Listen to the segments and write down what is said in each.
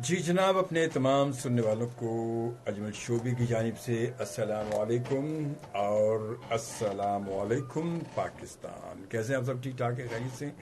जी जनाब, अपने तमाम सुनने वालों को अजमल शोबी की जानिब से अस्सलाम वालेकुम और अस्सलाम वालेकुम पाकिस्तान। कैसे हैं आप? सब ठीक ठाक है, खैरियत से?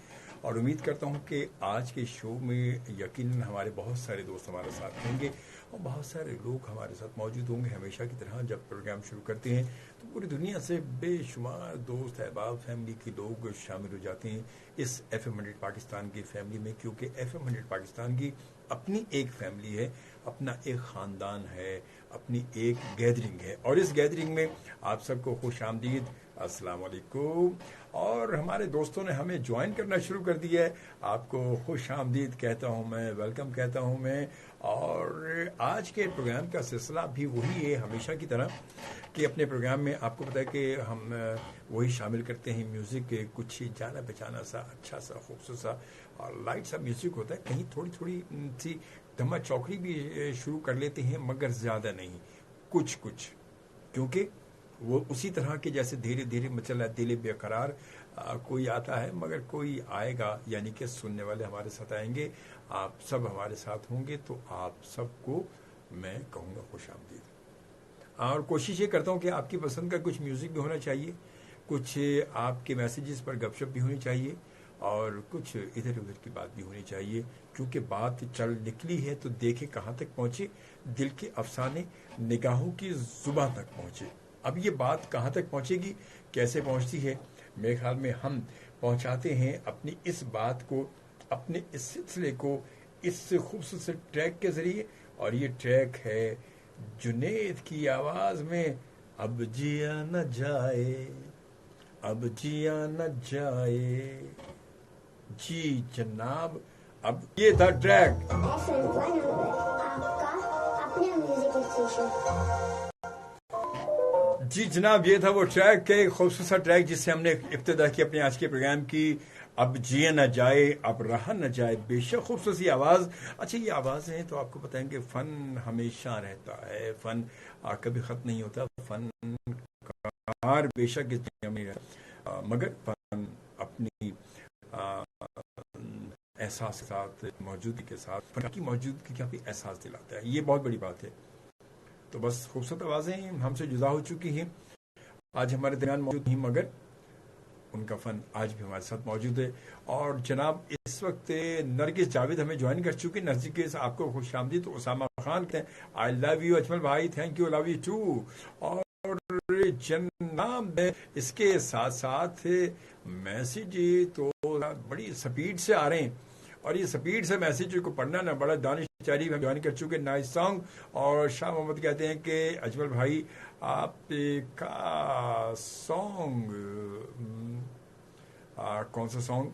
और उम्मीद करता हूं कि आज के शो में यकीनन हमारे बहुत सारे दोस्त हमारे साथ होंगे और बहुत सारे लोग हमारे साथ मौजूद होंगे। हमेशा की तरह जब प्रोग्राम शुरू करते हैं तो पूरी दुनिया से बेशुमार दोस्त, अहबाब, फैमिली के लोग शामिल हो जाते हैं इस FM 100 पाकिस्तान की फैमिली में, क्योंकि FM 100 पाकिस्तान की अपनी एक फैमिली है, अपना एक ख़ानदान है, अपनी एक गैदरिंग है। और इस गैदरिंग में आप सबको खुश आमदीद, अस्सलाम वालेकुम। और हमारे दोस्तों ने हमें ज्वाइन करना शुरू कर दिया है। आपको खुश आमदीद कहता हूँ मैं, वेलकम कहता हूँ मैं। और आज के प्रोग्राम का सिलसिला भी वही है हमेशा की तरह कि अपने प्रोग्राम में आपको पता है कि हम वही शामिल करते हैं म्यूज़िक के कुछ जाना पहचाना सा, अच्छा सा, खूबसूरत सा और लाइट सा म्यूज़िक होता है। कहीं थोड़ी थोड़ी सी धमा चौकड़ी भी शुरू कर लेते हैं, मगर ज़्यादा नहीं, कुछ कुछ, क्योंकि वो उसी तरह के जैसे धीरे धीरे मचल है दिल बेकरार। कोई आता है मगर कोई आएगा, यानी कि सुनने वाले हमारे साथ आएंगे, आप सब हमारे साथ होंगे, तो आप सबको मैं कहूँगा खुश आमदीद। और कोशिश ये करता हूँ कि आपकी पसंद का कुछ म्यूज़िक भी होना चाहिए, कुछ आपके मैसेजेस पर गपशप भी होनी चाहिए और कुछ इधर उधर की बात भी होनी चाहिए, क्योंकि बात चल निकली है तो देखे कहाँ तक पहुँचे, दिल के अफसाने निगाहों की जुबां तक पहुँचे। अब ये बात कहाँ तक पहुँचेगी, कैसे पहुँचती है, मेरे ख्याल में हम पहुँचाते हैं अपनी इस बात को, अपने इस सिलसिले को इस खूबसूरत से ट्रैक के ज़रिए। और ये ट्रैक है जुनेद की आवाज में, अब जिया न जाए, अब जिया न जाए। जी जनाब, अब ये था ट्रैक। आपका अपने म्यूजिक स्टेशन। जी जनाब, ये था वो ट्रैक के खूबसूरत सा ट्रैक जिससे हमने इब्तिदा की अपने आज के प्रोग्राम की। अब जिया न जाए, अब रहा न जाए। बेशक खूबसूरत सी आवाज़। अच्छा, ये आवाज़ है तो आपको पता है कि फ़न हमेशा रहता है, फ़न कभी ख़त्म नहीं होता। फनकार बेशक इस दुनिया में है, मगर फ़न अपनी आ, एहसास के साथ, मौजूदगी के साथ, फन की मौजूदगी का भी एहसास दिलाता है। ये बहुत बड़ी बात है। तो बस खूबसूरत आवाज़ें हमसे जुदा हो चुकी हैं, आज हमारे दरमियान मौजूद नहीं, मगर उनका फ़न आज भी हमारे साथ मौजूद है। और जनाब इस वक्त नरगिस जावेद हमें ज्वाइन कर चुकी है। नरगिस, आपको खुश आमदीद। तो उसामा खान कहते हैं आई लव यू अजमल भाई, thank you, love you too. और जनाब इसके साथ साथ मैसेज तो बड़ी स्पीड से आ रहे हैं, और ये स्पीड से मैसेज को पढ़ना ना बड़ा दानिश चारी में ज्वाइन कर चुके, नाइस सॉन्ग। और शाह मोहम्मद कहते हैं कि अजमल भाई आपका सॉन्ग कौन सा सॉन्ग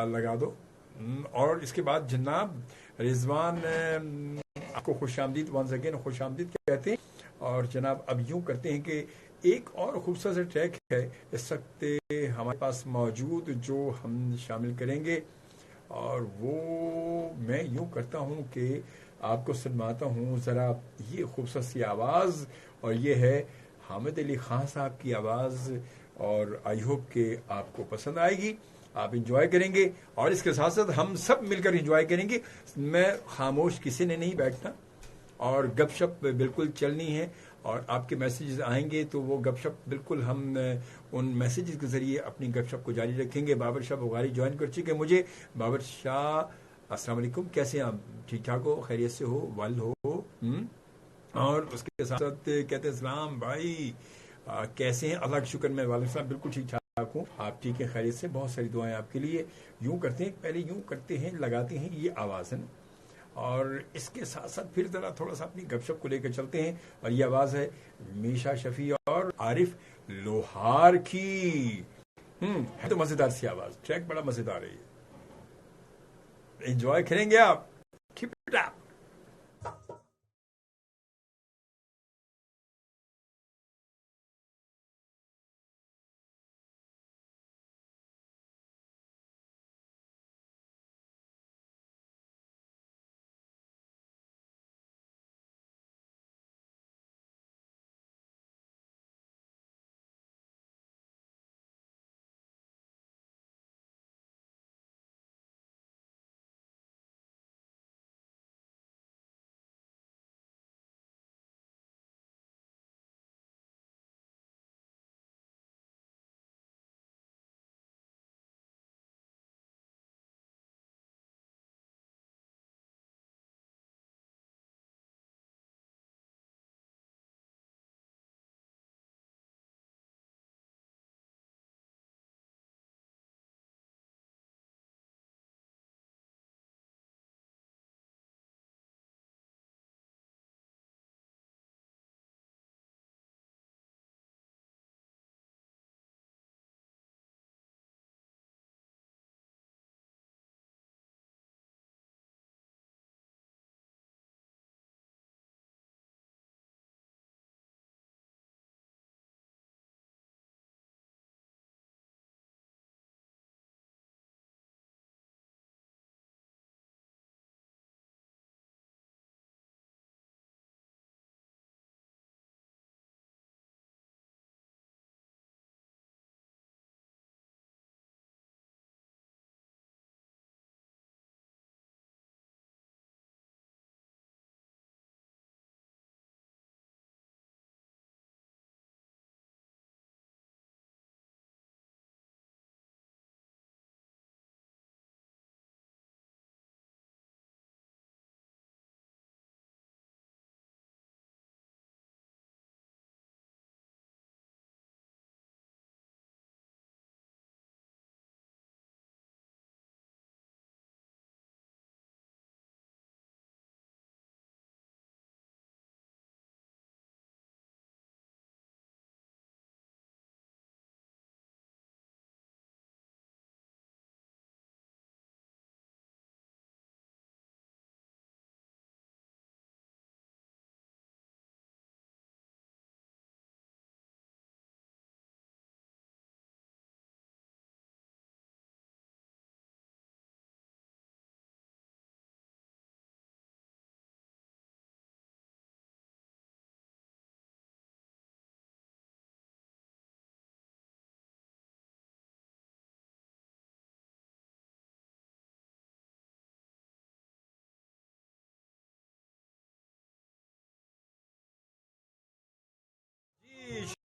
लगा दो। और इसके बाद जनाब रिजवान आपको खुश आमदीद, वंस अगेन खुश आमदीद कहते हैं। और जनाब अब यूं करते हैं कि एक और खूबसूरत सा ट्रैक है इस वक्त हमारे पास मौजूद, जो हम शामिल करेंगे। और वो मैं यूं करता हूं कि आपको सुनवाता हूं ज़रा ये खूबसूरत सी आवाज़। और ये है हामिद अली खान साहब की आवाज़। और आई होप कि आपको पसंद आएगी, आप इंजॉय करेंगे और इसके साथ साथ हम सब मिलकर इंजॉय करेंगे। मैं खामोश किसी ने नहीं बैठना और गपशप बिल्कुल चलनी है। और आपके मैसेजेस आएंगे तो वो गपशप बिल्कुल हम उन मैसेजेस के जरिए अपनी गपशप को जारी रखेंगे। बाबर शाह बुखारी ज्वाइन कर चुके मुझे। बाबर शाह, अस्सलाम वालेकुम, कैसे हैं आप? ठीक ठाक हो, खैरियत से हो, वाल हो? और उसके साथ साथ कहते हैं सलाम भाई, कैसे हैं? अल्लाह का शुक्र, मैं वाले साहब बिल्कुल ठीक ठाक हूँ। आप ठीक है, खैरियत से? बहुत सारी दुआएं आपके लिए। यूं करते हैं, पहले यूं करते हैं, लगाते हैं ये आवाज़ है ना, और इसके साथ साथ फिर जरा थोड़ा सा अपनी गपशप को लेकर चलते हैं। और ये आवाज़ है मीशा शफी और आरिफ लोहार की। है तो मज़ेदार सी आवाज़, ट्रैक बड़ा मज़ेदार है, ये एंजॉय करेंगे आप। Keep it up.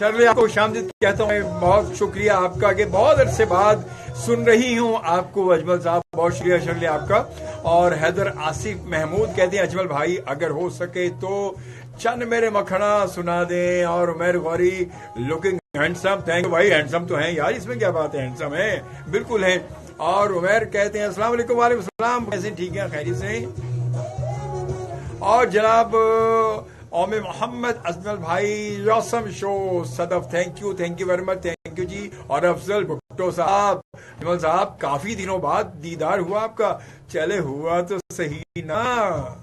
शर्ले आपको शामदीद कहता हूँ। बहुत शुक्रिया आपका कि बहुत अरसे बाद सुन रही हूँ आपको अजमल साहब, बहुत शुक्रिया शर्ले आपका। और हैदर आसिफ महमूद कहते हैं अजमल भाई अगर हो सके तो चंद मेरे मखना सुना दें। और Umar Ghauri looking handsome, thank you भाई, हैंडसम तो हैं यार, इसमें क्या बात है, हैंडसम है, बिल्कुल है। और उमर कहते हैं अस्सलाम वालेकुम। वालेकुम सलाम, कैसे, ठीक है, खैरियत से। और जनाब ओमे मोहम्मद अजमल भाई यौसम शो Sadaf, thank you very much, thank you ji. और अफजल भुट्टो साहब, अजमल साहब काफी दिनों बाद दीदार हुआ आपका, चले हुआ तो सही ना।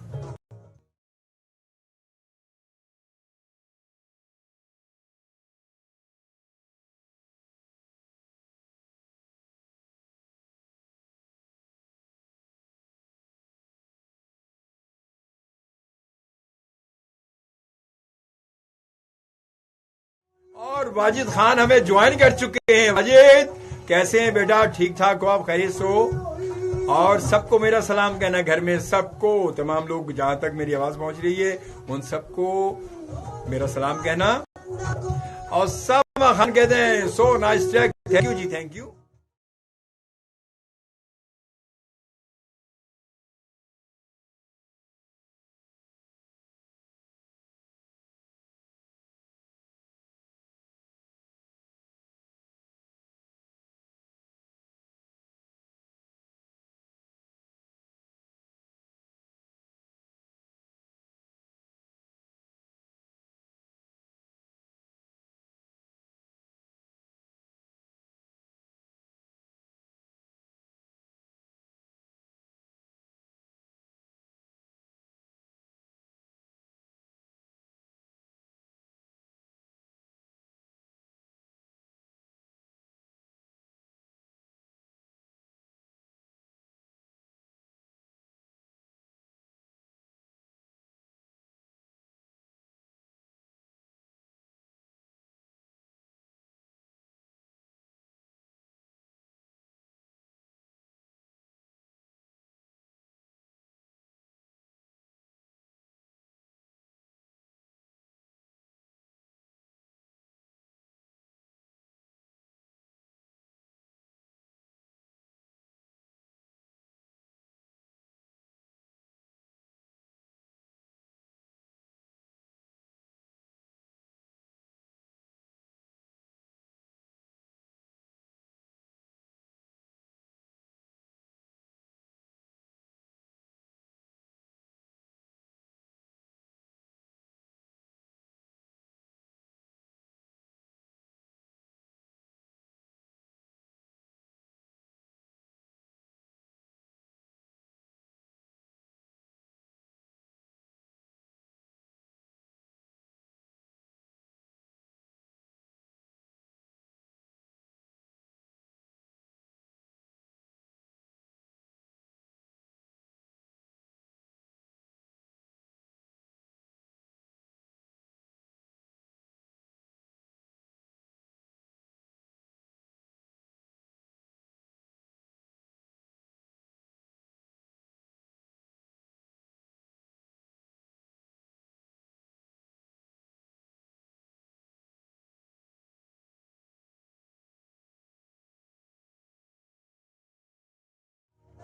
और वाजिद खान हमें ज्वाइन कर चुके हैं। वाजिद कैसे हैं बेटा, ठीक ठाक हो आप, खैरियत से हो? और सबको मेरा सलाम कहना, घर में सबको, तमाम लोग जहां तक मेरी आवाज पहुंच रही है उन सबको मेरा सलाम कहना। और सब खान कहते हैं so nice track, thank you ji, thank you.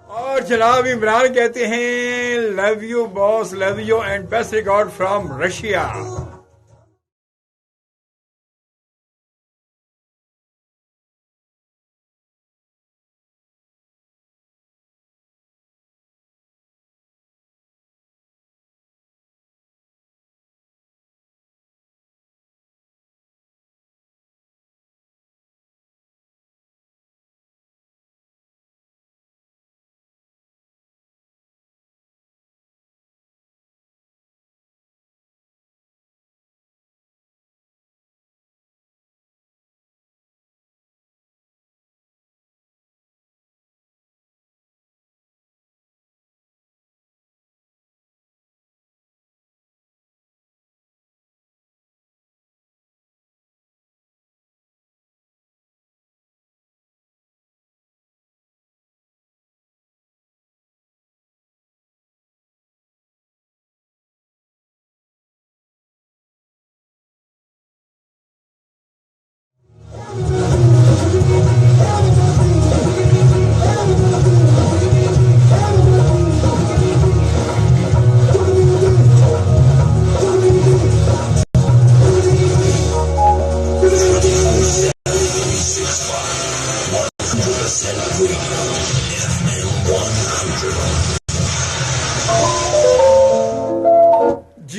और जनाब इमरान कहते हैं love you boss, love you and best record from Russia.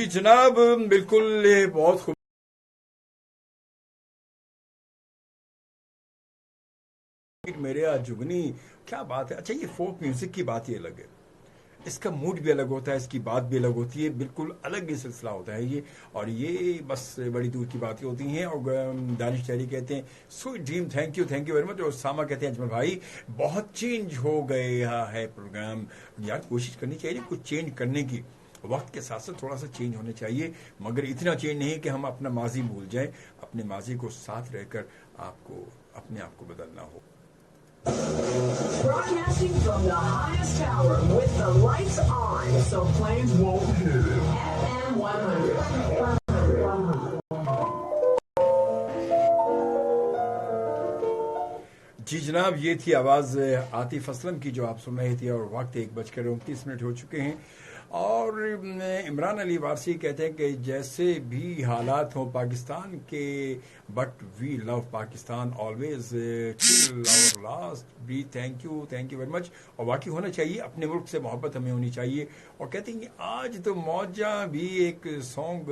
जी जनाब, बिल्कुल ये बहुत खूब मेरे यहाँ जुगनी, क्या बात है। अच्छा, ये फोक म्यूजिक की बात ही अलग है, इसका मूड भी अलग होता है, इसकी बात भी अलग होती है, बिल्कुल अलग ही सिलसिला होता है ये। और ये बस बड़ी दूर की बातें होती हैं। और दानिश तहरी कहते हैं sweet dream, thank you very much. और सामा कहते हैं अजमल भाई बहुत चेंज हो गया है प्रोग्राम। यार कोशिश करनी चाहिए कुछ चेंज करने की, वक्त के साथ साथ थोड़ा सा चेंज होने चाहिए, मगर इतना चेंज नहीं कि हम अपना माजी भूल जाएं। अपने माजी को साथ रहकर आपको अपने आप को बदलना हो। Broadcasting from the highest tower with the lights on so planes won't hit it. FM 100. जी जनाब, ये थी आवाज़ आतिफ असलम की जो आप सुन रहे थे। और वक्त 1:29 हो चुके हैं। और इमरान अली वारसी कहते हैं कि जैसे भी हालात हों पाकिस्तान के, but we love Pakistan always till our last breath. Thank you very much. और वाकई होना चाहिए, अपने मुल्क से मोहब्बत हमें होनी चाहिए। और कहते हैं कि आज तो मौजा भी एक सॉन्ग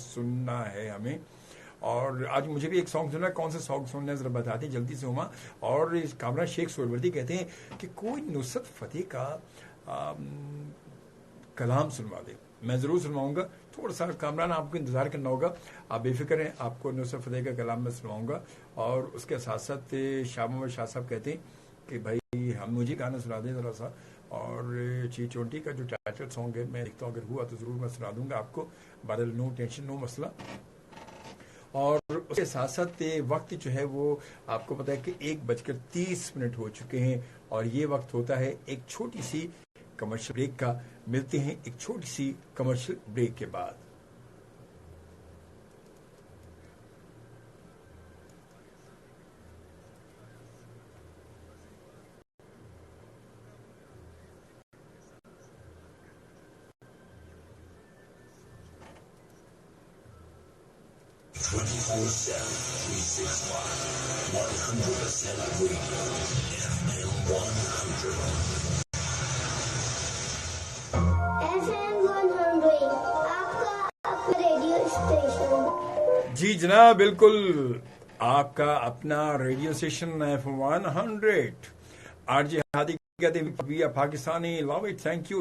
सुनना है हमें। और आज मुझे भी एक सॉन्ग सुनना है, कौन सा सॉन्ग सुनना है जरा बताते जल्दी से हुमा। और कामरान शेख सोहरवर्दी कहते हैं कि कोई नुसरत फतेह का कलाम सुनवा दे। मैं ज़रूर सुनवाऊंगा, थोड़ा सा कामरान आपको इंतज़ार करना होगा, आप बेफिक्र हैं, आपको नुसरत फतेह का कलाम मैं सुनवाऊंगा। और उसके साथ साथ शाह मोहम्मद शाह साहब कहते हैं कि भाई हम मुझे गाना सुना दें ज़रा सा। और G20 का जो टाइटल सॉन्ग है, मैं देखता हूँ अगर हुआ तो ज़रूर मैं सुना दूंगा आपको। बादल नो टेंशन नो मसला। और उसके साथ साथ वक्त जो है वो आपको पता है कि 1:30 हो चुके हैं। और ये वक्त होता है एक छोटी सी कमर्शियल ब्रेक का। मिलते हैं एक छोटी सी कमर्शियल ब्रेक के बाद। जी जनाब, बिल्कुल आपका अपना radio station F100। RJ Hadi कहते हैं Pakistani love it. Thank you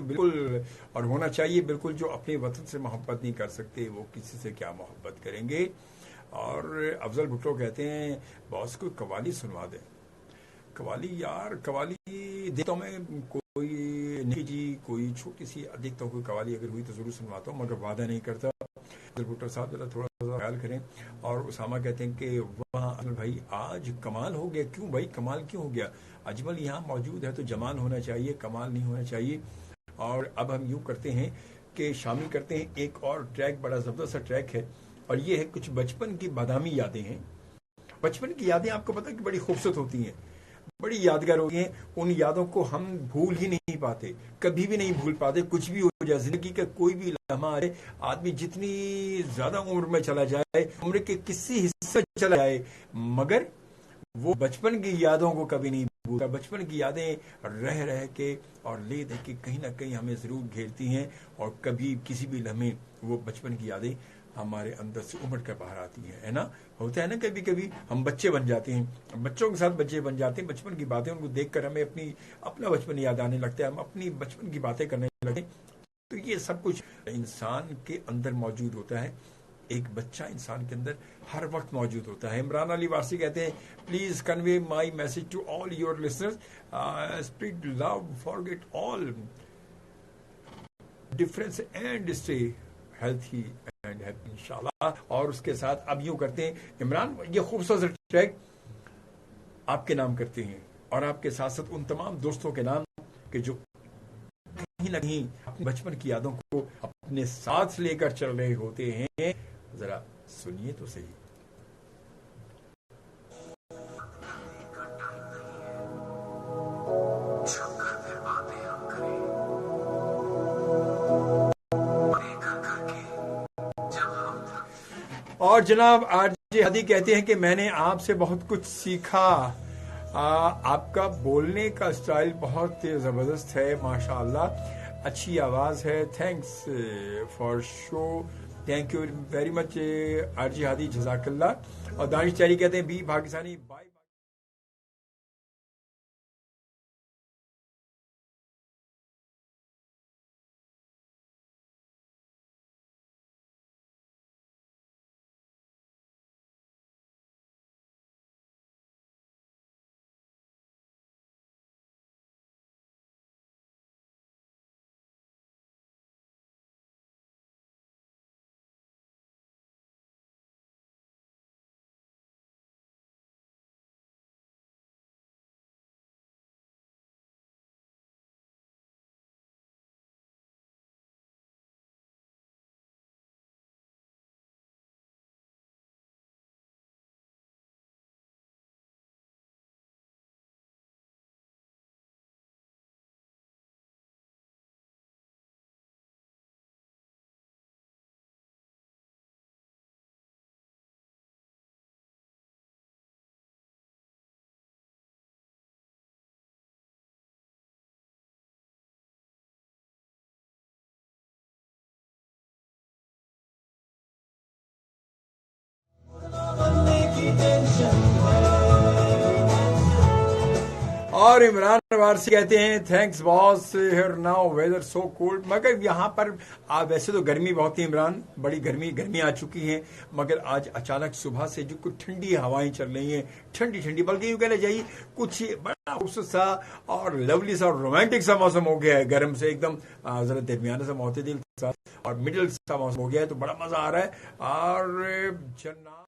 बिल्कुल। और होना चाहिए बिल्कुल, जो अपने वतन से मोहब्बत नहीं कर सकते वो किसी से क्या मोहब्बत करेंगे। और अफजल भुट्टो कहते हैं बॉस को कवाली सुनवा दें। कवाली यार, कवाली देखता हूँ मैं, कोई नहीं जी, कोई छोटी सी देखता हूँ, कोई कवाली अगर हुई तो जरूर सुनवाता हूँ, मगर वादा नहीं करता। भुट्टो साहब जरा थोड़ा सा ख्याल करें। और उसामा कहते हैं कि वहाँ अजमल भाई आज कमाल हो गया। क्यों भाई कमाल क्यों हो गया? अजमल यहाँ मौजूद है तो जमाल होना चाहिए, कमाल नहीं होना चाहिए। और अब हम यूँ करते हैं कि शामिल करते हैं एक और ट्रैक, बड़ा ज़बरदस्त सा ट्रैक है। और ये है कुछ बचपन की बादामी यादें हैं। बचपन की यादें आपको पता है कि बड़ी खूबसूरत होती हैं, बड़ी यादगार होती हैं। उन यादों को हम भूल ही नहीं पाते, कभी भी नहीं भूल पाते। कुछ भी हो जाए, जिंदगी का कोई भी लम्हा आए, आदमी जितनी ज्यादा उम्र में चला जाए, उम्र के किसी हिस्से चला जाए, मगर वो बचपन की यादों को कभी नहीं भूलता। बचपन की यादें रह रह के और ले दे के कहीं ना कहीं हमें जरूर घेरती हैं। और कभी किसी भी लम्हे वो बचपन की यादें हमारे अंदर से उमड़ कर बाहर आती है ना। होता है ना, कभी कभी हम बच्चे बन जाते हैं, बच्चों के साथ बच्चे बन जाते हैं। बचपन की बातें उनको देखकर हमें अपना बचपन याद आने लगता है, हम अपनी बचपन की बातें करने लगते हैं। तो ये सब कुछ इंसान के अंदर मौजूद होता है। एक बच्चा इंसान के अंदर हर वक्त मौजूद होता है। इमरान अली वारसी कहते हैं please convey my message to all your listeners, spread love, forget all difference and stay healthy and happy इंशाल्लाह। और उसके साथ अब यूं करते हैं इमरान, ये खूबसूरत ट्रैक आपके नाम करते हैं और आपके साथ साथ उन तमाम दोस्तों के नाम के जो कहीं ना कहीं अपने बचपन की यादों को अपने साथ लेकर चल रहे होते हैं। जरा सुनिए तो सही। और जनाब आरजे हादी कहते हैं कि मैंने आपसे बहुत कुछ सीखा। आपका बोलने का स्टाइल बहुत जबरदस्त है माशाअल्लाह। अच्छी आवाज़ है। Thanks for show, thank you very much आरजी हादी, जज़ाकल्लाह। और दानिश चारी कहते हैं बी पाकिस्तानी बाय। और इमरान वारसी कहते हैं thanks boss, here now weather so cold. मगर यहाँ पर वैसे तो गर्मी बहुत ही इमरान, बड़ी गर्मी आ चुकी है, मगर आज अचानक सुबह से जो कुछ ठंडी हवाएं चल रही हैं, ठंडी ठंडी, बल्कि यूँ कहना चाहिए कुछ बड़ा खूबसूरत सा और लवली सा और रोमांटिक सा मौसम हो गया है। गर्म से एकदम जरा दरमियाना सा मोतदिल सा और मिडिल सा मौसम हो गया है, तो बड़ा मजा आ रहा है। और जन्नत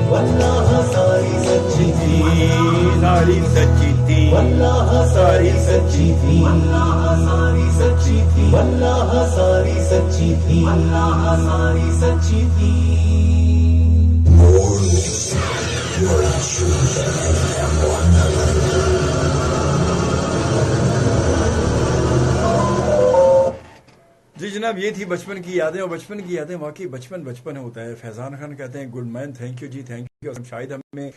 वल्लाह सारी सच्ची थी, सारी सच्ची थी, वल्लाह सारी सच्ची थी, वल्लाह सारी सच्ची थी, वल्लाह सारी सच्ची थी, वल्लाह सारी सच्ची थी। जी जनाब ये थी बचपन की यादें, और बचपन की यादें वाकई बचपन बचपन होता है। फैजान खान कहते हैं good man, thank you ji, thank you. Aslam Shahid हमें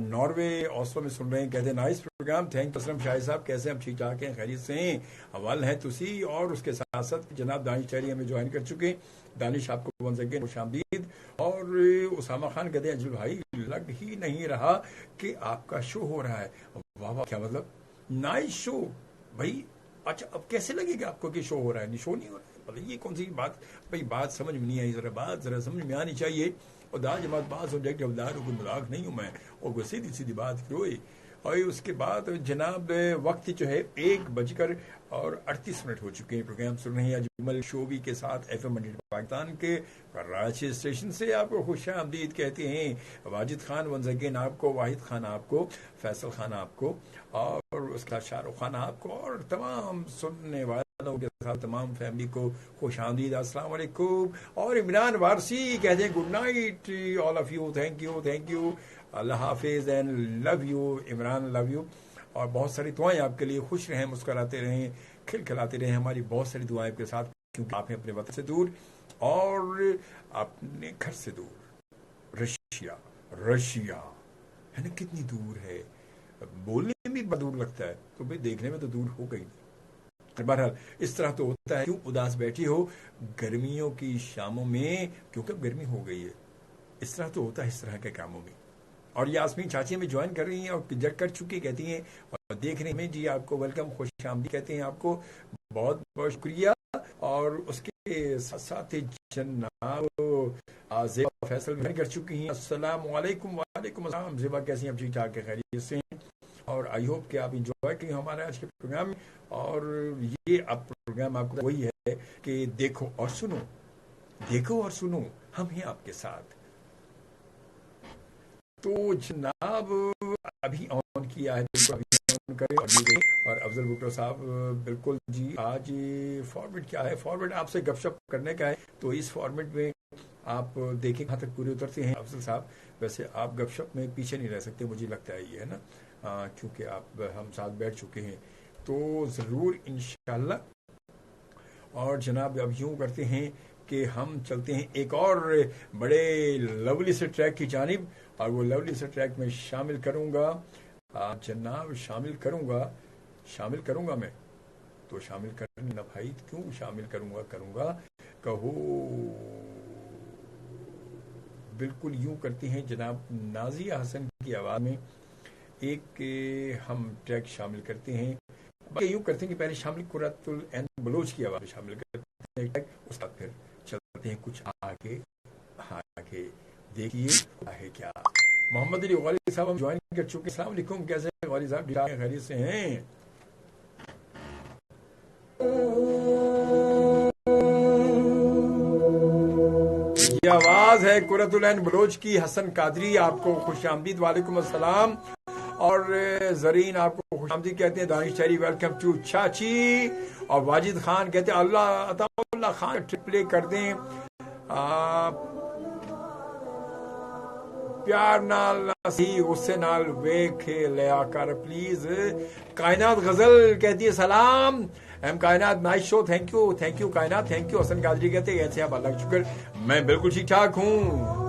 नॉर्वे ऑस्लो में सुन रहे हैं, कहते हैं nice program, thank you. Aslam Shahid साहब कैसे हम ठीक ठाक हैं, खैरियत से हैं, हवाल हैं तुसी। और उसके साथ साथ जनाब दानिश चैरी हमें ज्वाइन कर चुके हैं। दानिश आपको वंस अगेन खुशामदीद। और उसामा खान कहते हैं अजल भाई लग ही नहीं रहा कि आपका शो हो रहा है। वाह वाह, क्या मतलब, नाइस शो भाई। अच्छा अब कैसे लगेगा आपको कि शो हो रहा है? शो नहीं हो रहा है, मतलब ये कौन सी बात भाई, बात समझ में नहीं आई। जरा समझ में आनी चाहिए। और दाज जमात बात सब्जेक्ट अवदार कोई मजाक नहीं हूँ मैं, और कोई सीधी सीधी बात क्यों। और उसके बाद जनाब वक्त जो है 1:38 हो चुके हैं। प्रोग्राम सुन रहे हैं अजमल शोबी के साथ FM 100 पाकिस्तान के कराची स्टेशन से। आपको खुशामदीद कहते हैं। वाजिद खान वंस अगेन आपको, वाहिद खान आपको, फैसल खान आपको, और उसका शाहरुख खान आपको, और तमाम सुनने वालों के साथ तमाम फैमिली को खुशामदीद, अस्सलाम वालेकुम। और इमरान वारसी कहते हैं good night all of you, thank you, thank you, Allah Hafiz and love you Imran, love you. और बहुत सारी दुआएं आपके लिए, खुश रहें, मुस्कुराते रहें, खिलखिलाते रहें। हमारी बहुत सारी दुआएं आपके साथ, क्योंकि आप हैं अपने वतन से दूर और अपने घर से दूर। रशिया है ना, कितनी दूर है, बोलने में भी बड़ा दूर लगता है, तो भाई देखने में तो दूर हो गई। बहरहाल इस तरह तो होता है। क्यों उदास बैठी हो गर्मियों की शामों में, क्योंकि अब गर्मी हो गई है। इस तरह तो होता है इस तरह के कामों में। और यास्मीन चाची में ज्वाइन कर रही हैं और जग कर चुकी, कहती हैं और देख रहे हैं जी, आपको वेलकम, खुशामदीद कहते हैं आपको, बहुत बहुत शुक्रिया। और उसके साथ साथ जनाब ज़ेबा फैसल ज्वाइन कर चुकी हैं। अस्सलाम वालेकुम। वालेकुम अस्सलाम ज़ेबा, कैसी हैं आप? ठीक ठाक है, खैरियत से हैं। और आई होप कि आप इंजॉय करें हमारे आज के प्रोग्राम में। और ये अब प्रोग्राम आपको वही है कि देखो और सुनो, देखो और सुनो, हम हैं आपके साथ। तो जनाब अभी ऑन किया है, अभी ऑन करें। और अफजल भुट्टो साहब बिल्कुल जी, आज फॉर्मेट क्या है? फॉर्मेट आपसे गपशप करने का है, तो इस फॉर्मेट में आप देखें कहाँ तक पूरे उतरते हैं अफजल साहब। वैसे आप गपशप में पीछे नहीं रह सकते, मुझे लगता है ये है ना, क्योंकि आप हम साथ बैठ चुके हैं, तो ज़रूर इंशाल्लाह। और जनाब अब यूँ करते हैं कि हम चलते हैं एक और बड़े लवली से ट्रैक की जानिब, और वो लवली से ट्रैक में शामिल करूँगा जनाब, शामिल करूँगा मैं, तो शामिल करने ना भाई, क्यों शामिल करूँगा कहो। बिल्कुल यूँ करते हैं जनाब नाजिया हसन की आवाज़ में एक हम ट्रैक शामिल करते हैं। यूँ करते हैं कि पहले शामिल कुरतुल एन बलोच की आवाज़ में शामिल करते हैं ट्रैक, उसका फिर चलते हैं कुछ आगे। देखिए है क्या। मोहम्मद अली गौरी साहब हम ज्वाइन कर चुके हैं। अस्सलाम वालेकुम, कैसे हैं गौरी साहब? खैरियत से हैं? ये आवाज है कुरतुल एन बलोच की, हसन कादरी आपको खुशामदीद, वालेकुम अस्सलाम। और जरीन आपको खुशामदीद कहते हैं। दानिश चैरी वेलकम टू चाची। और वाजिद खान कहते हैं अल्लाह अताउल्लाह खान ट्रिप प्ले कर दें, प्यार नाल नसी उससे नाल वेख लिया कर प्लीज। कायनात गजल कहती है सलाम एम कायनात, नाइस शो, थैंक यू कायनात, थैंक यू। हसन कादरी कहते हैं ऐसे आप, अल्लाह का शुक्र, मैं बिल्कुल ठीक ठाक हूँ।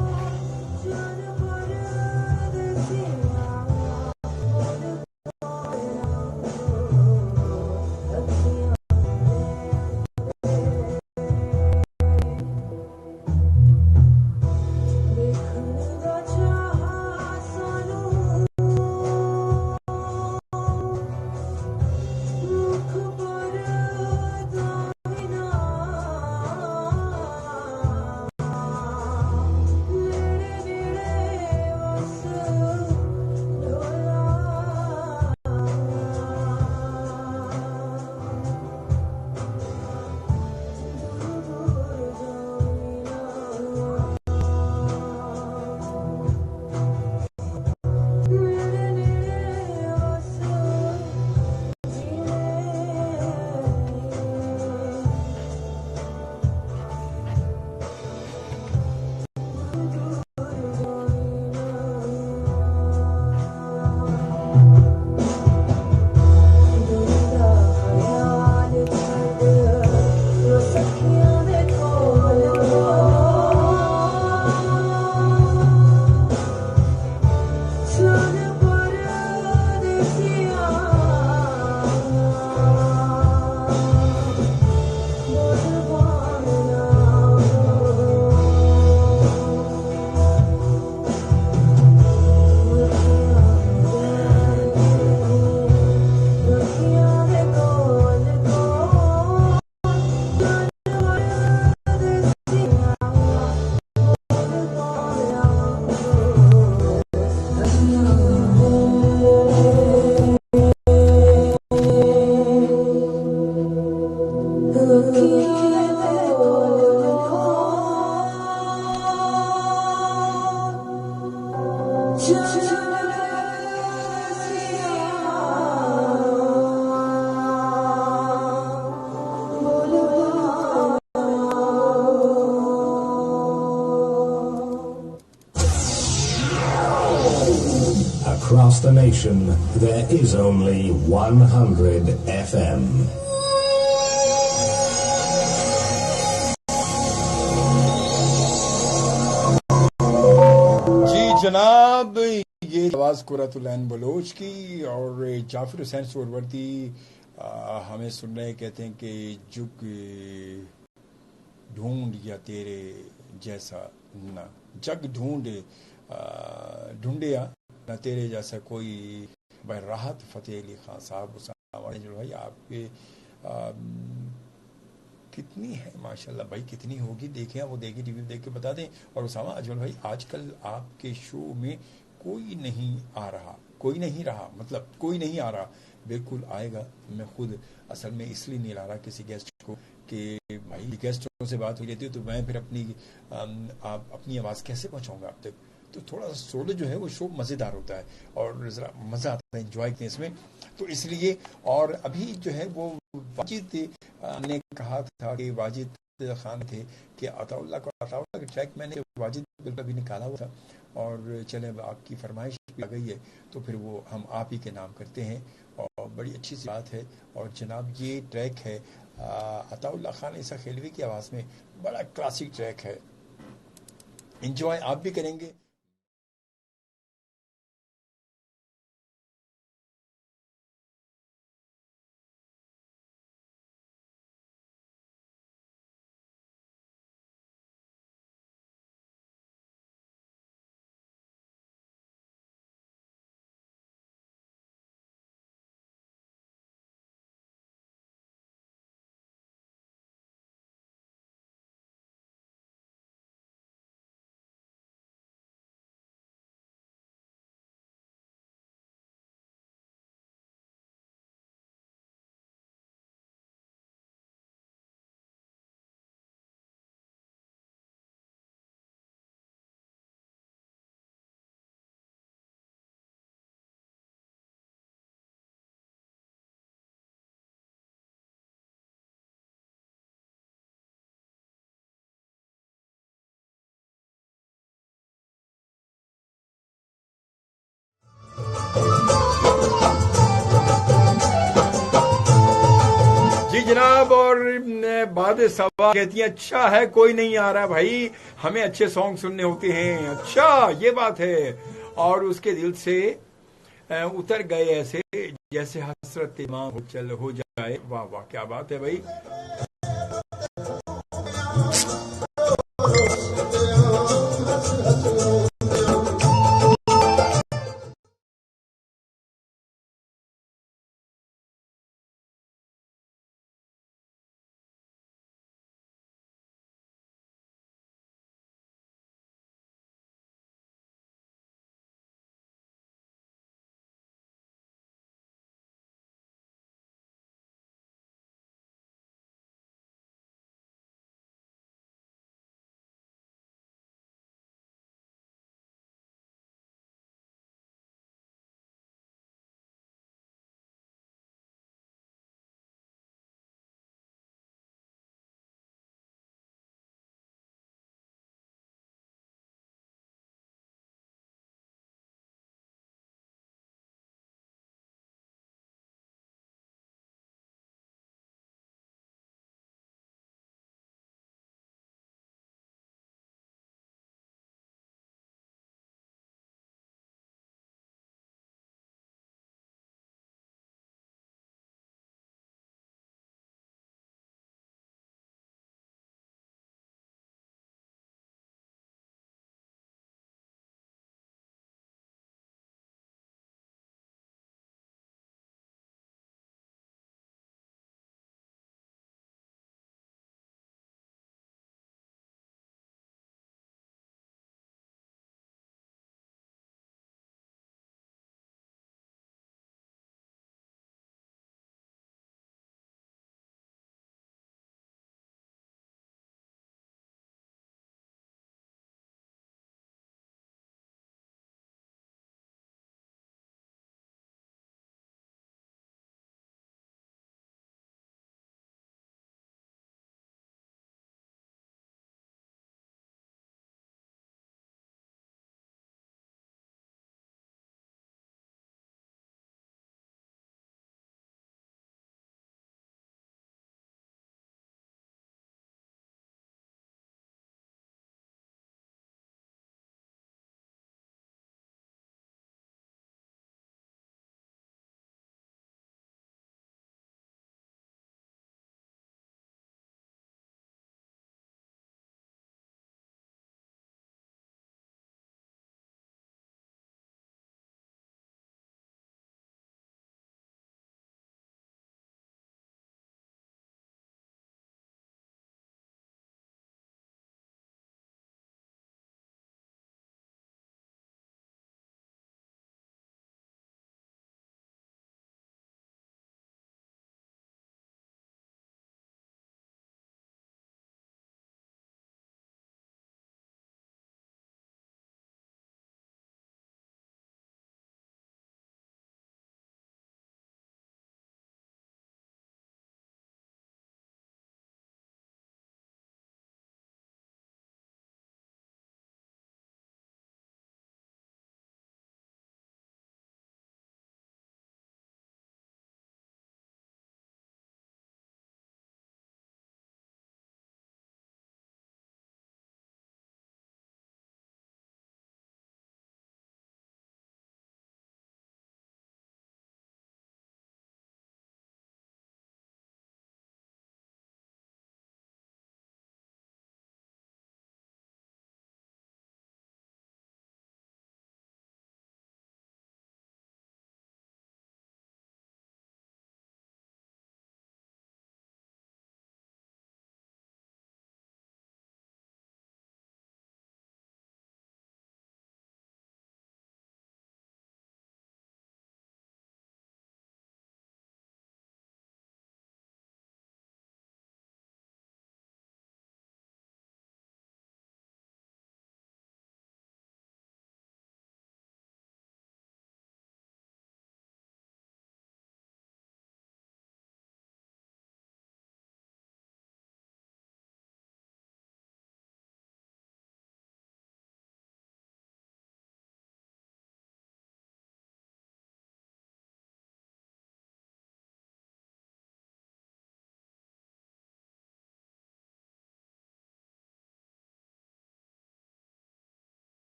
across the nation, there is only 100 FM. जी जनाब, ये आवाज़ कुरतुलैन बलोच की और जाफिर हुसैन सोरवर्दी हमें सुन रहे कहते हैं कि जुग ढूंढ या तेरे जैसा ना जग ढूंढिया ना तेरे जैसा कोई। भाई राहत फ़तेह अली खान साहब जो भाई आपके कितनी है माशाल्लाह भाई, कितनी होगी देखें, वो देखिए रिव्यू देख के बता दें। और उसामा अजमल भाई, आजकल आपके शो में कोई नहीं आ रहा, कोई नहीं रहा, मतलब कोई नहीं आ रहा। बिल्कुल आएगा, मैं खुद असल में इसलिए नहीं ला रहा किसी गेस्ट को कि भाई गेस्टों से बात हो जाती है तो मैं फिर आप अपनी आवाज़ कैसे पहुंचाऊंगा आप तक। तो थोड़ा सा सोलो जो है वो शो मज़ेदार होता है और ज़रा मज़ा आता है, एंजॉय करते हैं इसमें, तो इसलिए। और अभी जो है वो वाजिद ने कहा था कि वाजिद खान थे कि अताउल्लाह के ट्रैक मैंने वाजिद बिल्कुल भी निकाला हुआ था, और चले अब आपकी फरमाइश भी आ गई है तो फिर वो हम आप ही के नाम करते हैं, और बड़ी अच्छी सी बात है। और जनाब ये ट्रैक है अताउल्लाह खान ईसा खेलवी की आवाज़ में, बड़ा क्लासिक ट्रैक है, इंजॉय आप भी करेंगे। जी जनाब, और बाद सवा कहती हैं अच्छा है कोई नहीं आ रहा भाई, हमें अच्छे सॉन्ग सुनने होते हैं, अच्छा ये बात है। और उसके दिल से उतर गए ऐसे जैसे हसरत इमाम हो चल हो जाए। वाह वाह क्या बात है भाई।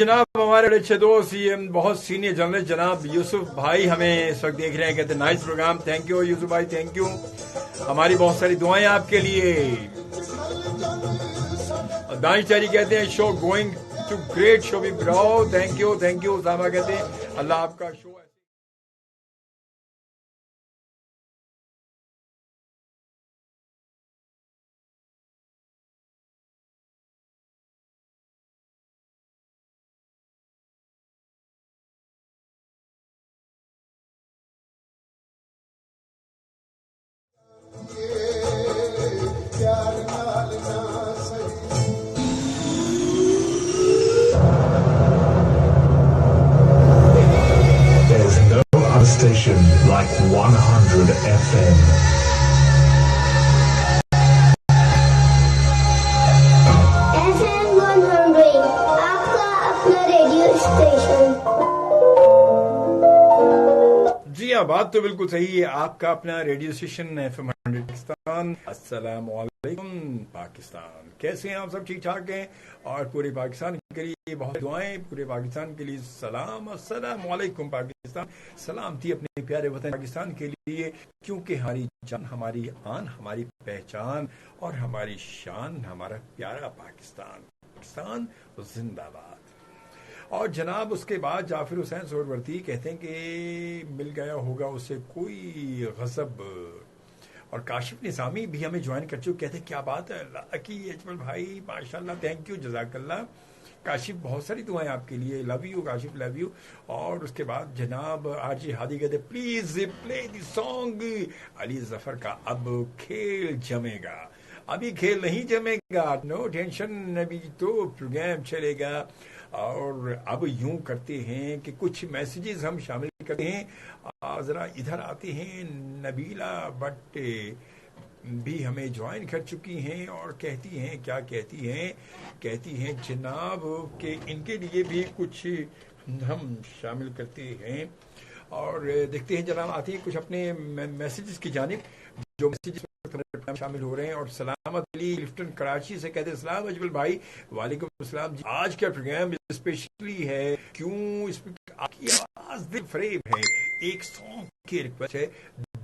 जनाब हमारे बड़े अच्छे दोस्त ये बहुत सीनियर जर्नलिस्ट जनाब यूसुफ भाई हमें इस वक्त देख रहे हैं, कहते हैं nice program, thank you Yusuf भाई, थैंक यू। हमारी बहुत सारी दुआएं आपके लिए। दानिश चारी कहते हैं show going to great show be bro, thank you thank you. Usama कहते हैं अल्लाह आपका show station like 100 FM. FM 100 आपका अपना रेडियो स्टेशन। जी हाँ, बात तो बिल्कुल सही है, आपका अपना रेडियो स्टेशन FM 100 पाकिस्तान। अस्सलाम वालेकुम पाकिस्तान, कैसे हैं आप सब? ठीक ठाक हैं? और पूरे पाकिस्तान के लिए बहुत दुआएं, पूरे पाकिस्तान के लिए सलाम। अस्सलाम वालेकुम पाकिस्तान, सलाम थी अपने प्यारे वतन पाकिस्तान के लिए, क्योंकि हमारी जान, हमारी आन, हमारी पहचान और हमारी शान हमारा प्यारा पाकिस्तान। पाकिस्तान जिंदाबाद। और जनाब उसके बाद जाफिर हुसैन सोहरवर्ती कहते हैं कि मिल गया होगा उसे कोई गजब। और काशिफ निसामी भी हमें ज्वाइन कर चुके, कहते हैं क्या बात है अल्लाह की अजमल भाई, माशाल्लाह, थैंक यू, जज़ाकल्लाह। काशिफ बहुत सारी दुआएं आपके लिए, love you Kashif, love you. और उसके बाद जनाब आरजे हादी कहते please play the song Ali Zafar का अब खेल जमेगा। अभी खेल नहीं जमेगा, नो टेंशन, अभी तो प्रोग्राम चलेगा। और अब यूं करते हैं कि कुछ मैसेजेस हम शामिल करते हैं। जरा इधर आते हैं, नबीला भट्ट भी हमें ज्वाइन कर चुकी हैं और कहती हैं, क्या कहती हैं? कहती हैं जनाब कि इनके लिए भी कुछ हम शामिल करते हैं। और देखते हैं जनाब आती है कुछ अपने मैसेजेस की जानिब, जो मैसेजेस शामिल हो रहे हैं। और सलामत अली लिफ्टन कराची से कहते हैं सलाम अजमल भाई, वालेकुम सलाम जी। आज का प्रोग्राम स्पेशली है, क्यों इसमें आपकी आवाज दिल फरेब है, एक सॉन्ग की रिक्वेस्ट है,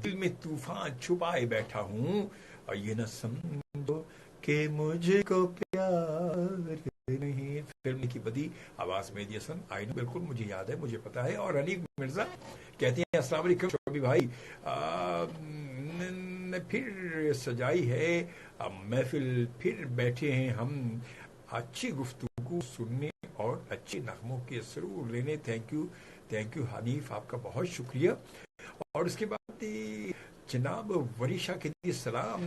दिल में तूफान छुपाए बैठा हूँ और ये न समझो कि मुझे को प्यार नहीं। फिल्म की बदी आवाज में दिया सन, आई नो, बिल्कुल मुझे याद है, मुझे पता है। और अनीक मिर्जा कहते हैं अस्सलाम वालेकुम शोभी भाई, ने फिर सजाई है महफिल, फिर बैठे हैं हम अच्छी गुफ्तगू सुनने और अच्छे नगमों के सरूर लेने। थैंक यू हनीफ, आपका बहुत शुक्रिया। और उसके बाद जनाब वरीशा के लिए सलाम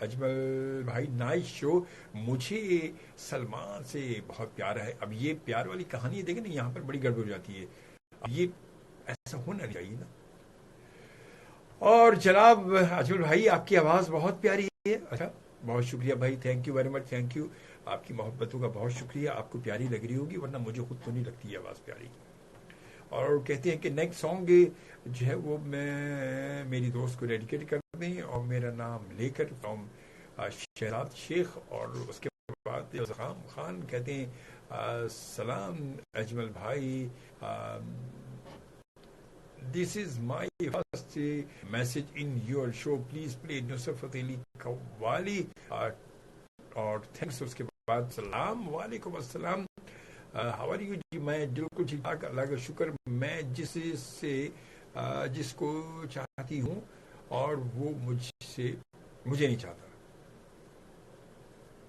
अजमल भाई, नाइस शो, मुझे सलमान से बहुत प्यार है। अब ये प्यार वाली कहानी देखें ना, यहाँ पर बड़ी गड़बड़ हो जाती है, अब ये ऐसा होना चाहिए ना। और जनाब अजमल भाई आपकी आवाज बहुत प्यारी है। अच्छा, बहुत शुक्रिया भाई, thank you very much, thank you, आपकी मोहब्बतों का बहुत शुक्रिया। आपको प्यारी लग रही होगी, वरना मुझे खुद तो नहीं लगती है आवाज प्यारी। और कहते हैं कि नेक्स्ट सॉन्ग जो है वो मैं मेरी दोस्त को डेडिकेट कर दें और मेरा नाम लेकर फ्रॉम शहजाद शेख। और उसके बाद खान कहते हैं सलाम अजमल भाई, this is my first message in your show, please play Nusrat Fateh Ali qawwali और थैंक्स। उसके बाद सलाम वालेकुम अस्सलाम, हाउ आर यू जी, मैं बिल्कुल ठीक ठाक, अल्लाह का शुक्र। मैं जिसको चाहती हूँ और वो मुझे नहीं चाहता,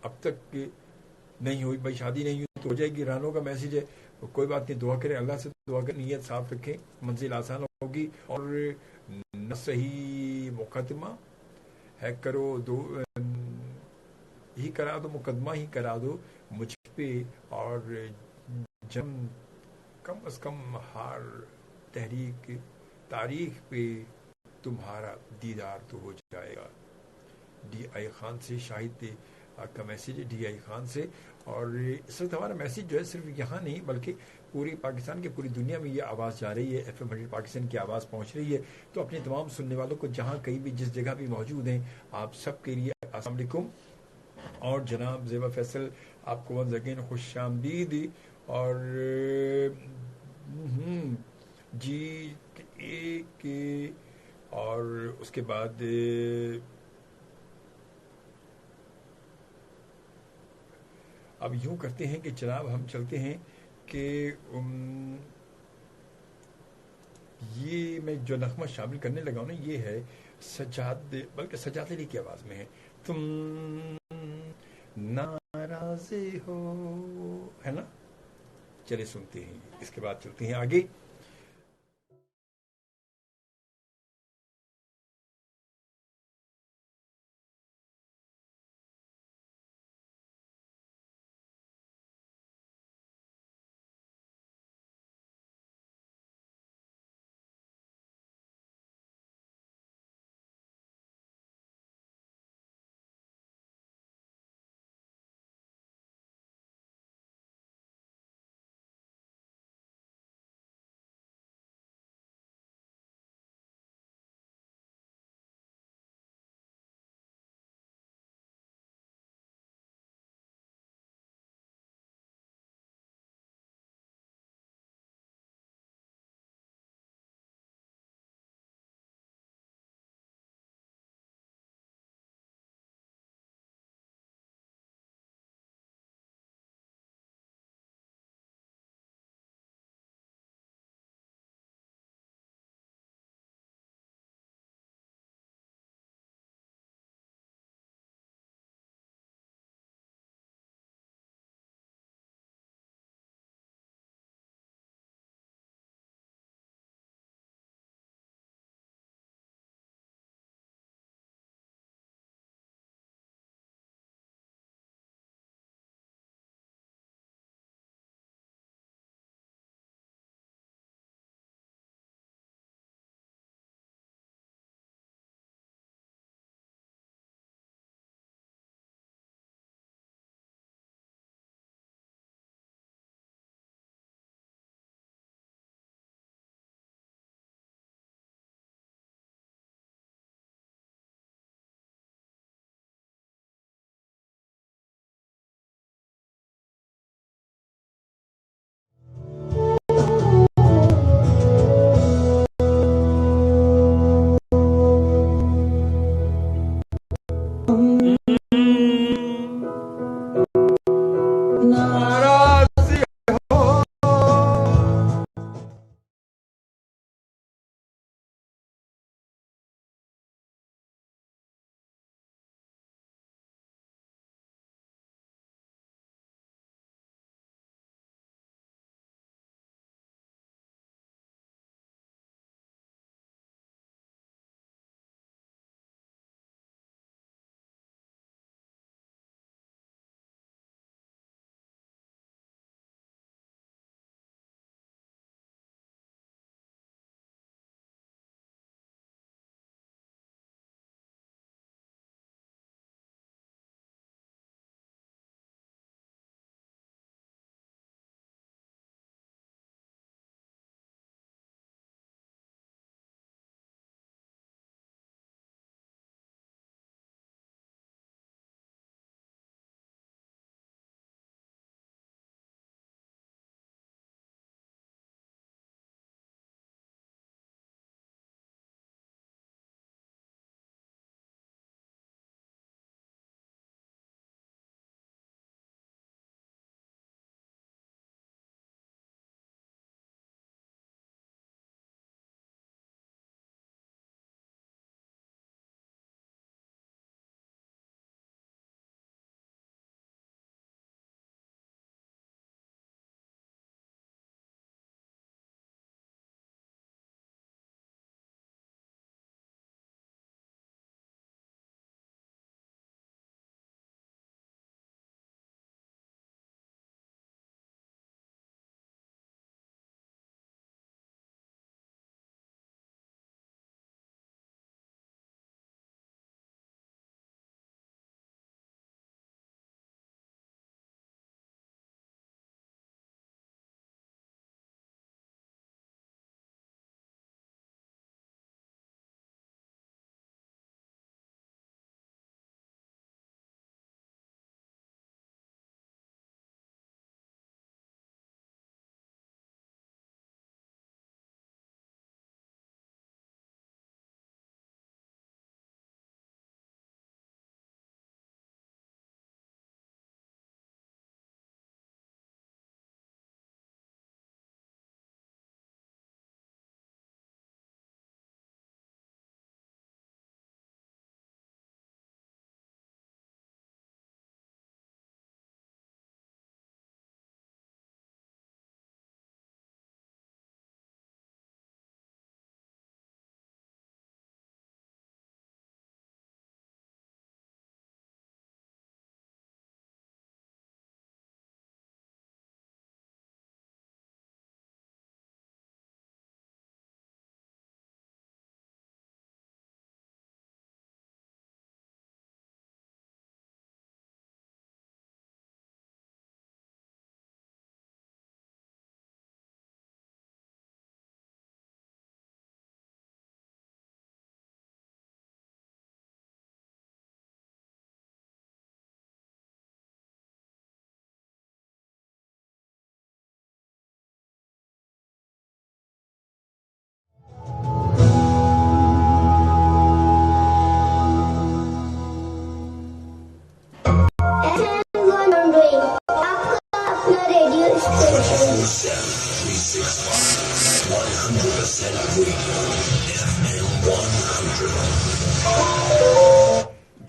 अब तक नहीं हुई भाई, शादी नहीं हुई तो हो जाएगी। रानों का मैसेज है, तो कोई बात नहीं, दुआ करें, अल्लाह से दुआ करें, नीयत साफ रखें, मंजिल आसान होगी। और न सही मुकदमा है करो दो ही करा दो, मुकदमा ही करा दो मुझ पे, और जम कम अज कम हार तारीख पे तुम्हारा दीदार तो हो जाएगा। DI खान से, शाहिद का मैसेज है DI खान से। और इस वक्त हमारा मैसेज जो है सिर्फ यहाँ नहीं बल्कि पूरी पाकिस्तान की, पूरी दुनिया में ये आवाज़ जा रही है, FM 100 पाकिस्तान की आवाज़ पहुँच रही है। तो अपने तमाम सुनने वालों को जहाँ कहीं भी जिस जगह भी मौजूद हैं, आप सब के लिए अस्सलाम वालेकुम। और जनाब ज़ेबा फैसल आपको वंस अगेन खुश आमदीद। और जी ए के, और उसके बाद अब यूं करते हैं कि जनाब हम चलते हैं कि ये मैं जो नगमा शामिल करने लगा हूं ना, ये है सजाद, बल्कि सजाद अली की आवाज में है। तुम नाराज़े हो, है ना? चले सुनते हैं, इसके बाद चलते हैं आगे।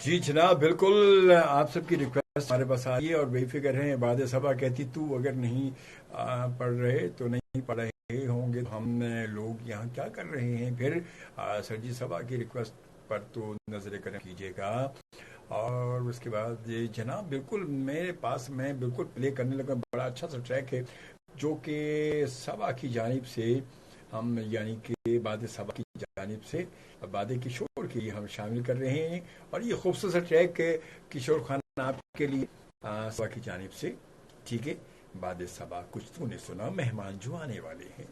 जी जनाब, बिल्कुल आप सबकी रिक्वेस्ट हमारे पास आई है और बेफिक्र हैं। बाद सभा कहती तू अगर नहीं पढ़ रहे तो नहीं पढ़ रहे होंगे तो हम लोग यहाँ क्या कर रहे हैं फिर। सर जी सभा की रिक्वेस्ट पर तो नजर करम कीजिएगा। और उसके बाद ये जनाब बिल्कुल मेरे पास मैं बिल्कुल प्ले करने लगा, बड़ा अच्छा सा ट्रैक है जो कि सभा की जानिब से हम यानी कि बाद सभा की जानिब से बाद किशोर के लिए हम शामिल कर रहे हैं। और ये खूबसूरत सा ट्रैक किशोर खान आपके लिए सभा की जानिब से। ठीक है, बाद सभा कुछ तूने सुना मेहमान जो आने वाले हैं।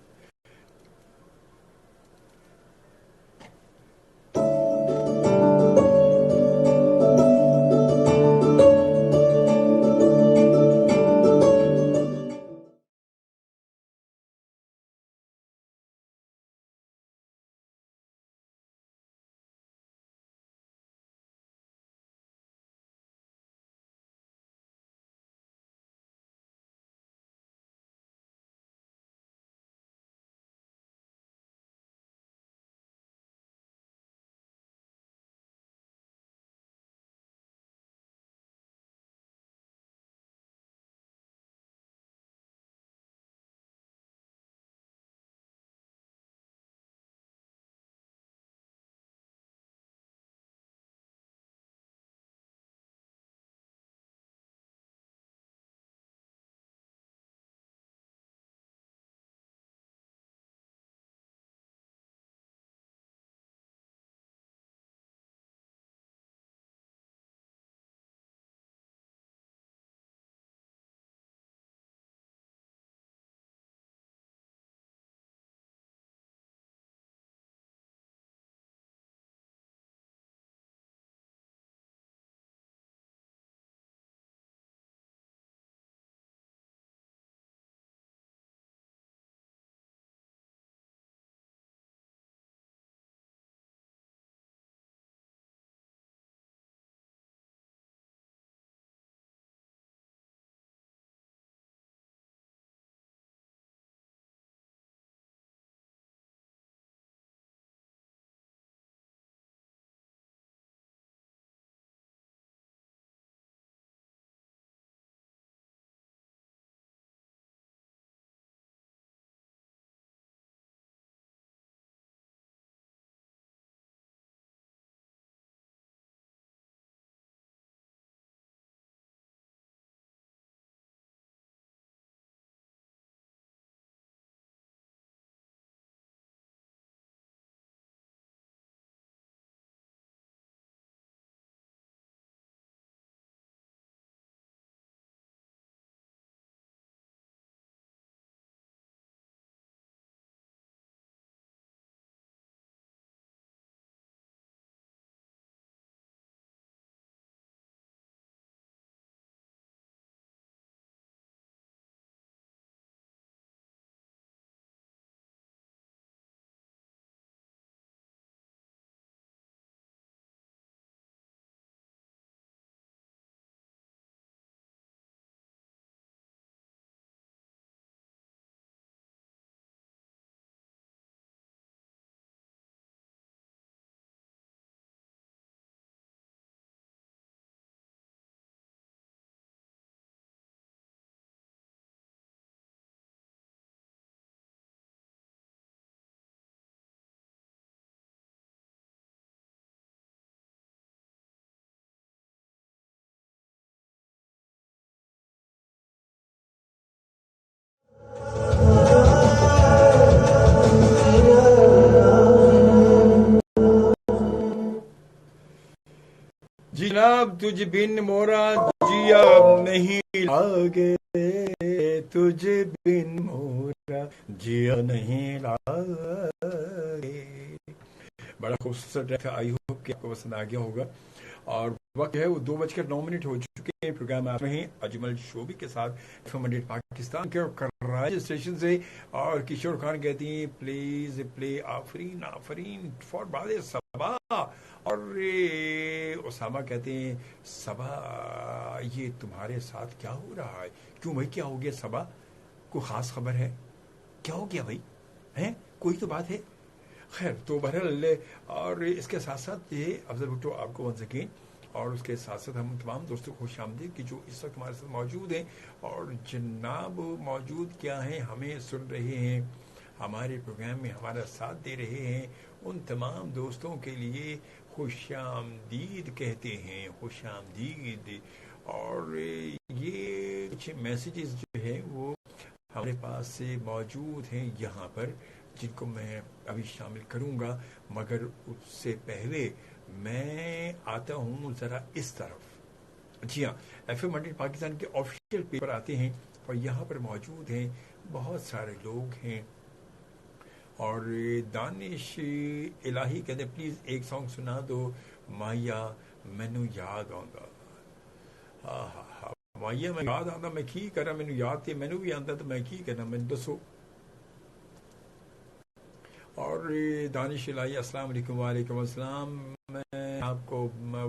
जी जनाब, तुझ बिन मोरा जिया नहीं लागे, तुझ बिन मोरा जिया नहीं लागे। बड़ा खूबसूरत ट्रैक है, आई होप कि आपको पसंद आ गया होगा। और वक्त है वो 2:09 हो चुके हैं। प्रोग्राम आप रहे अजमल शोबी के साथ FM पाकिस्तान के कराची स्टेशन से। और किशोर खान कहती हैं please play Afreen Afreen for बाद सबा। और ओसामा कहते हैं सबा ये तुम्हारे साथ क्या हो रहा है? क्यों भाई, क्या हो गया सबा? कोई खास खबर है? क्या हो गया भाई? हैं कोई तो बात है। खैर तो बहरहाल, और इसके साथ साथ ये अफजल भुट्टो आपको वंस अगेन और उसके साथ साथ हम तमाम दोस्तों को खुशामदीद कि जो इस वक्त हमारे साथ मौजूद हैं और जनाब मौजूद क्या हैं, हमें सुन रहे हैं, हमारे प्रोग्राम में हमारा साथ दे रहे हैं, उन तमाम दोस्तों के लिए खुशामदीद कहते हैं, खुशामदीद। और ये कुछ मैसेजेस जो है वो हमारे पास से मौजूद हैं यहाँ पर, जिनको मैं अभी शामिल करूँगा, मगर उससे पहले मैं आता हूँ ज़रा इस तरफ। जी हाँ, FM 100 पाकिस्तान के ऑफिशियल पेज पर आते हैं और यहाँ पर मौजूद हैं बहुत सारे लोग हैं। और दानिश इलाही कहते प्लीज़ एक सॉन्ग सुना दो माहिया, मैनू याद आंदा। हाँ हाँ हाँ माहिया, मैं याद आंदा, मैं की करा, मैनू याद थे, मैनू भी आंदा, तो मैं की करना, मैनू दसो। और दानिश इलाही अस्सलाम वालेकुम। वालेकुम अस्सलाम। मैं आपको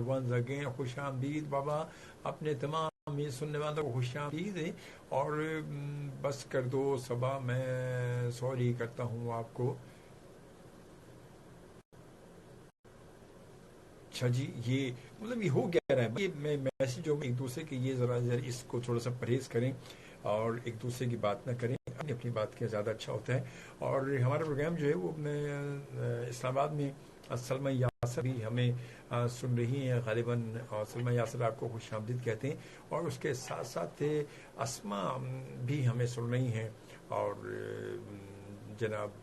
वंस अगेन खुश आमदीद बाबा, अपने तमाम ये सुनने वालों को खुश आमदीद है। और बस कर दो सबा, मैं सॉरी करता हूँ आपको। अच्छा जी, ये मतलब ये हो क्या रहा है, ये मैं मैसेज हो एक दूसरे के, ये ज़रा इसको थोड़ा सा परहेज़ करें और एक दूसरे की बात ना करें, अपनी अपनी बात किया ज़्यादा अच्छा होता है। और हमारा प्रोग्राम जो है वो इस्लामाबाद में सलमा यासर भी हमें सुन रही हैं गालिबन, और सलमा यासर आपको खुश आमदीद कहते हैं। और उसके साथ साथ अस्मा भी हमें सुन रही हैं, और जनाब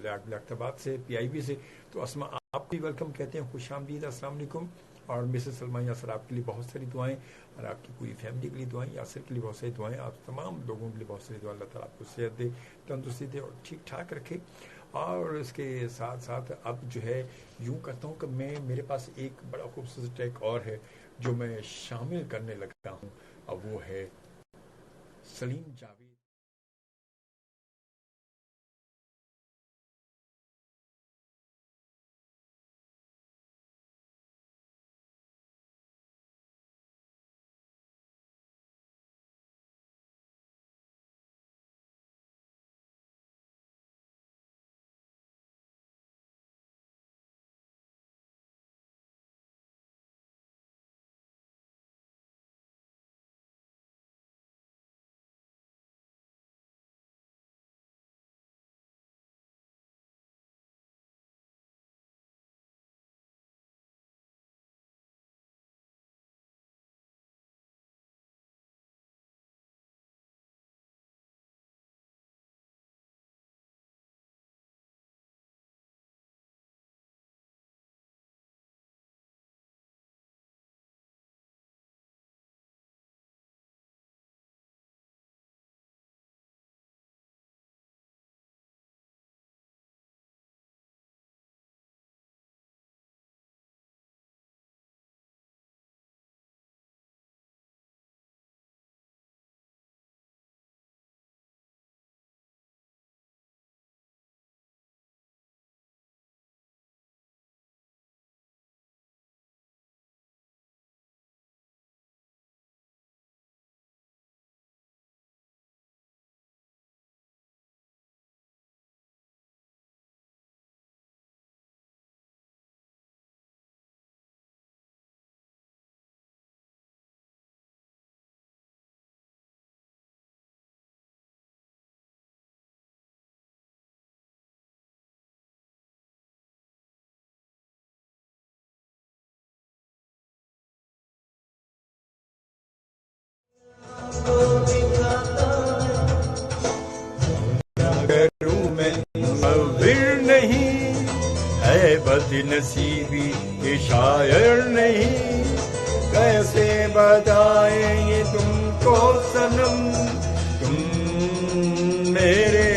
लाख्ताबाद से PIB से, तो अस्मा आप भी वेलकम कहते हैं, खुश आमदीद, अस्सलाम वालेकुम। और मिसेस सलमा यासर आपके लिए बहुत सारी दुआएं, और आपकी पूरी फैमिली के लिए दुआएं, यासर के लिए बहुत सारी दुआएं, आप तमाम लोगों के लिए बहुत सारी दुआएं। अल्लाह ताला आपको सेहत दे, तंदुरुस्ती दे और ठीक ठाक रखे। और इसके साथ साथ अब जो है यूँ करता हूँ कि मैं, मेरे पास एक बड़ा खूबसूरत ट्रैक और है जो मैं शामिल करने लगा हूँ, अब वो है सलीम जावेद। करूं मैं मुसव्विर नहीं, है बदनसीबी ये शायर नहीं, कैसे बताएं ये तुमको सनम, तुम मेरे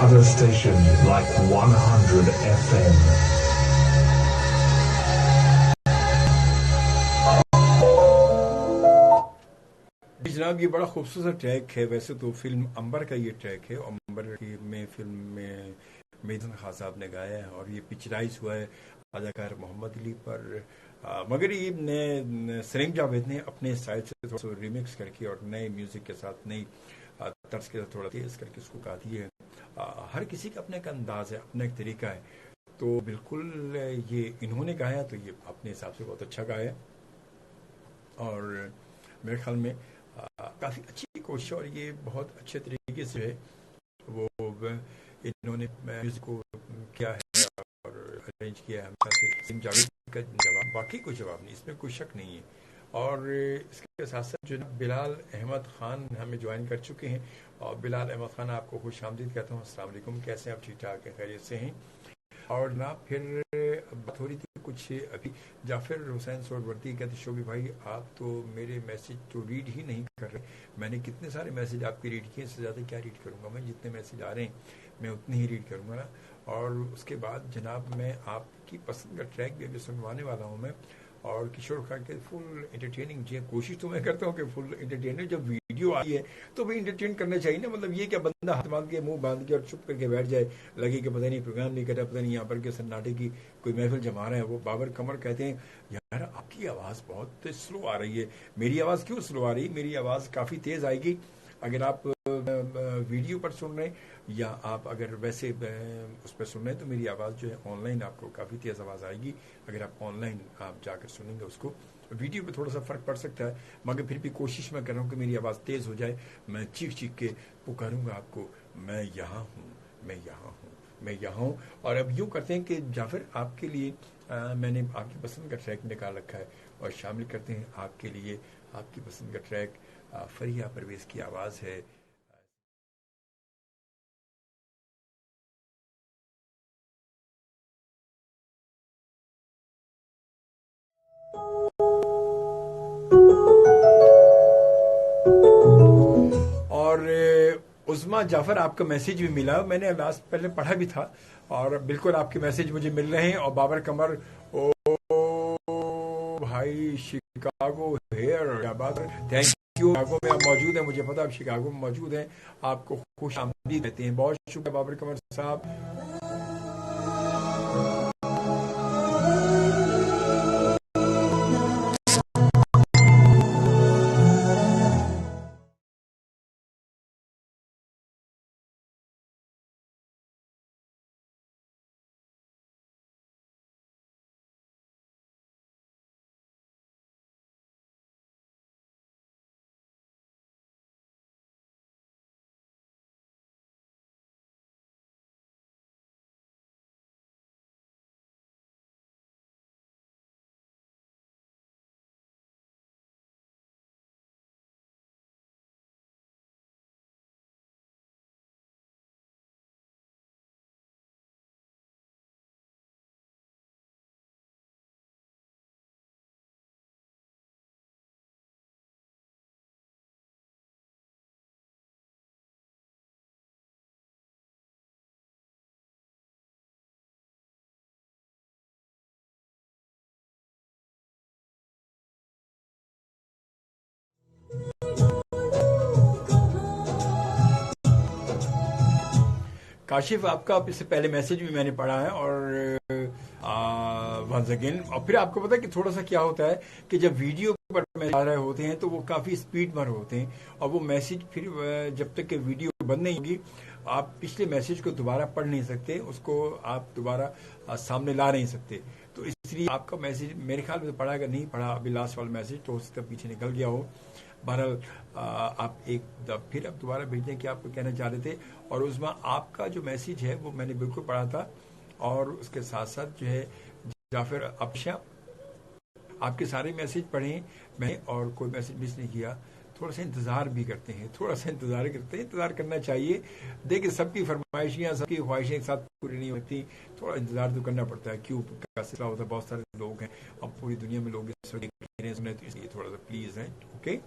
other station like 100 FM. जनाब, ये बड़ा खूबसूरत ट्रैक है। वैसे तो फिल्म अंबर का ये ट्रैक है और अंबर में फिल्म में मेजन खान साहब ने गाया है और ये पिक्चराइज हुआ है अदाकार मोहम्मद अली पर। मगर ये सलीम जावेद ने अपने स्टाइल से थोड़ा सा रिमिक्स करके और नए म्यूजिक के साथ नई तर्ज के साथ थोड़ा तेज करके उसको गा दिए है। हर किसी का अपना एक अंदाज है, अपना एक तरीका है। तो बिल्कुल ये इन्होंने गाया तो ये अपने हिसाब से बहुत अच्छा गाया और मेरे ख्याल में काफ़ी अच्छी कोशिश और ये बहुत अच्छे तरीके से वो इन्होंने म्यूजिक को किया है और अरेंज किया है। हमेशा से सलीम जावेद का जवाब बाकी कोई जवाब नहीं, इसमें कोई शक नहीं है। और इसके साथ साथ जो बिलाल अहमद खान हमें ज्वाइन कर चुके हैं और बिलाल अहमद खान आपको खुश आमदीद कहता हूँ। अस्सलाम वालेकुम, कैसे हैं आप? ठीक ठाक है, खैरियत से हैं? और ना फिर बात हो रही थी कुछ अभी जाफिर हुसैन सोहरवर्दी कहते शोभी भाई आप तो मेरे मैसेज तो रीड ही नहीं कर रहे। मैंने कितने सारे मैसेज आपके रीड किए, इससे ज़्यादा क्या रीड करूँगा मैं? जितने मैसेज आ रहे हैं मैं उतने ही रीड करूँगा ना। और उसके बाद जनाब मैं आपकी पसंद का ट्रैक भी अभी सुनवाने वाला हूँ मैं और किशोर खान के फुल एंटरटेनिंग जी कोशिश तो मैं करता हूँ कि फुल एंटरटेनिंग जब वीडियो आई है तो भी एंटरटेन करना चाहिए ना। मतलब ये क्या बंदा हाथ बांध के मुंह बांध के और चुप करके बैठ जाए, लगे कि पता नहीं प्रोग्राम नहीं कर रहा, पता नहीं यहाँ पर के सन्नाटे की कोई महफिल जमा रहा है। वो बाबर कमर कहते हैं यार आपकी आवाज़ बहुत स्लो आ रही है। मेरी आवाज़ क्यों स्लो आ रही है? मेरी आवाज़ काफ़ी तेज़ आएगी अगर आप वीडियो पर सुन रहे हैं या आप अगर वैसे उस पर सुन रहे हैं तो मेरी आवाज़ जो है ऑनलाइन आपको काफ़ी तेज़ आवाज़ आएगी। अगर आप ऑनलाइन आप जाकर सुनेंगे उसको, वीडियो पे थोड़ा सा फ़र्क पड़ सकता है मगर फिर भी कोशिश मैं कर रहा हूँ कि मेरी आवाज़ तेज़ हो जाए। मैं चीख चीख के पुकारूंगा आपको, मैं यहाँ हूँ, मैं यहाँ हूँ, मैं यहाँ हूँ। और अब यूँ करते हैं कि जाफिर आपके लिए मैंने आपकी पसंद का ट्रैक निकाल रखा है और शामिल करते हैं आपके लिए आपकी पसंद का ट्रैक। फरिया परवेज़ की आवाज़ है। और उस्मा जाफर आपका मैसेज भी मिला, मैंने लास्ट पहले पढ़ा भी था और बिल्कुल आपके मैसेज मुझे मिल रहे हैं। और बाबर कमर ओ भाई शिकागो हेयर, क्या बात है, थैंक यू। शिकागो में आप मौजूद हैं, मुझे पता आप शिकागो में मौजूद हैं, आपको खुश आमदीद कहते हैं। बहुत शुक्रिया बाबर कमर साहब। काशिफ आपका इससे पहले मैसेज भी मैंने पढ़ा है और वंस अगेन। और फिर आपको पता है कि थोड़ा सा क्या होता है कि जब वीडियो पर मैसेज आ रहे होते हैं तो वो काफ़ी स्पीड में होते हैं और वो मैसेज फिर जब तक कि वीडियो बंद नहीं होगी आप पिछले मैसेज को दोबारा पढ़ नहीं सकते, उसको आप दोबारा सामने ला नहीं सकते। तो इसलिए आपका मैसेज मेरे ख्याल में पढ़ा, अगर नहीं पढ़ा अभी लास्ट वाला मैसेज तो उसका पीछे निकल गया हो। बहरहाल आप एक फिर अब दोबारा भेजें कि आप कहना चाह रहे थे। और उसमें आपका जो मैसेज है वो मैंने बिल्कुल पढ़ा था और उसके साथ साथ जो है जाफिर अफशा आपके सारे मैसेज पढ़े मैं और कोई मैसेज मिस नहीं किया। थोड़ा सा इंतज़ार भी करते हैं, थोड़ा सा इंतज़ार करते हैं, इंतज़ार करना चाहिए। देखिए सबकी फरमाइशियाँ सबकी ख्वाहिशें एक साथ पूरी नहीं होती, थोड़ा इंतज़ार तो करना पड़ता है। क्यों का सिलसिला होता है, बहुत सारे लोग हैं अब पूरी दुनिया में लोग इस वक्त सुने, तो इसलिए थोड़ा सा प्लीज़ है। ओके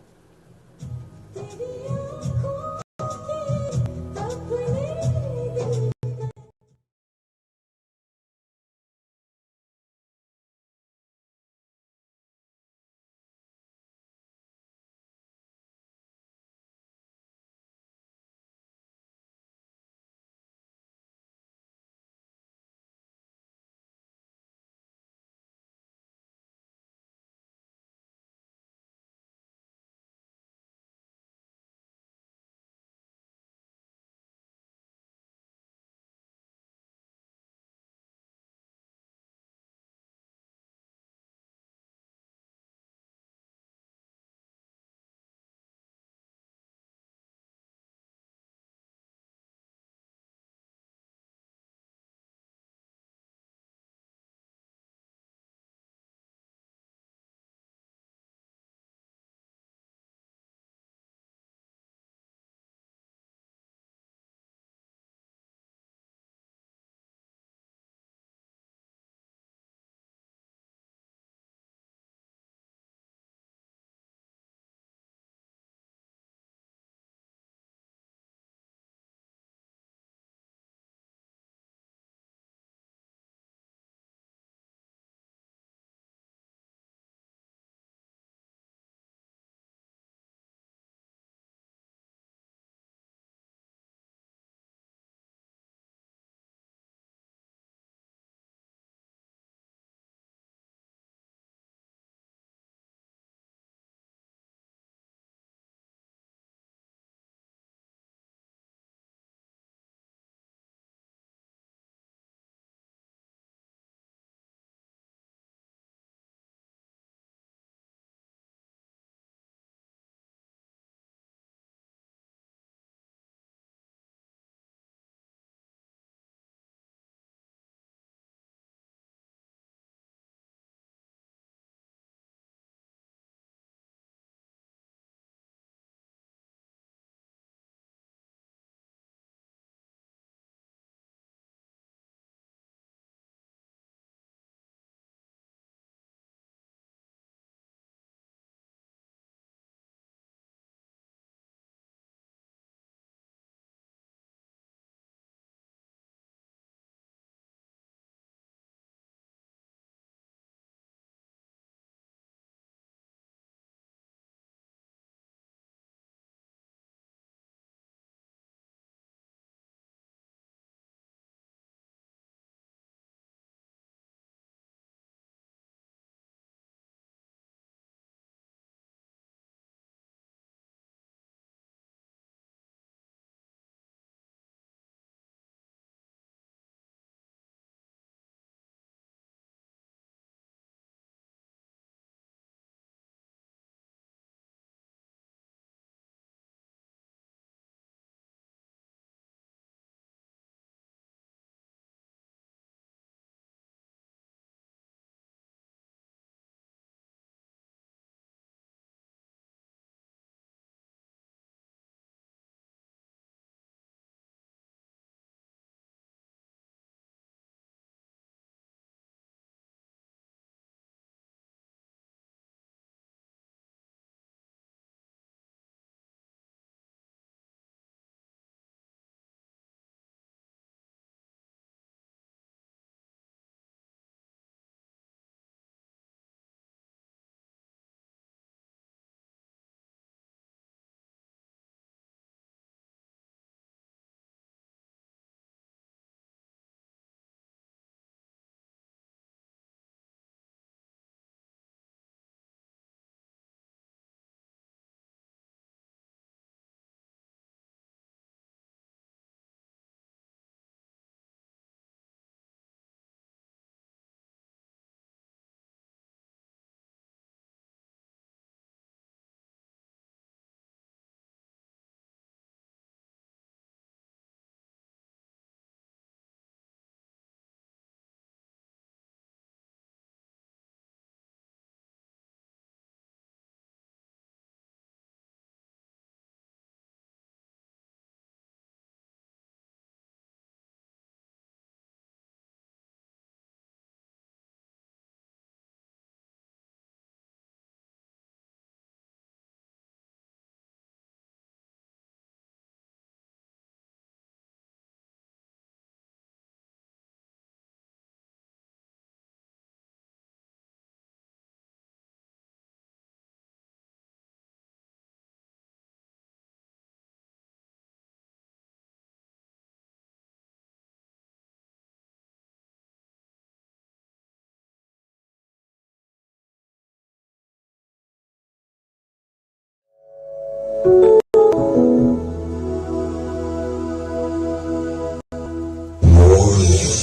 जी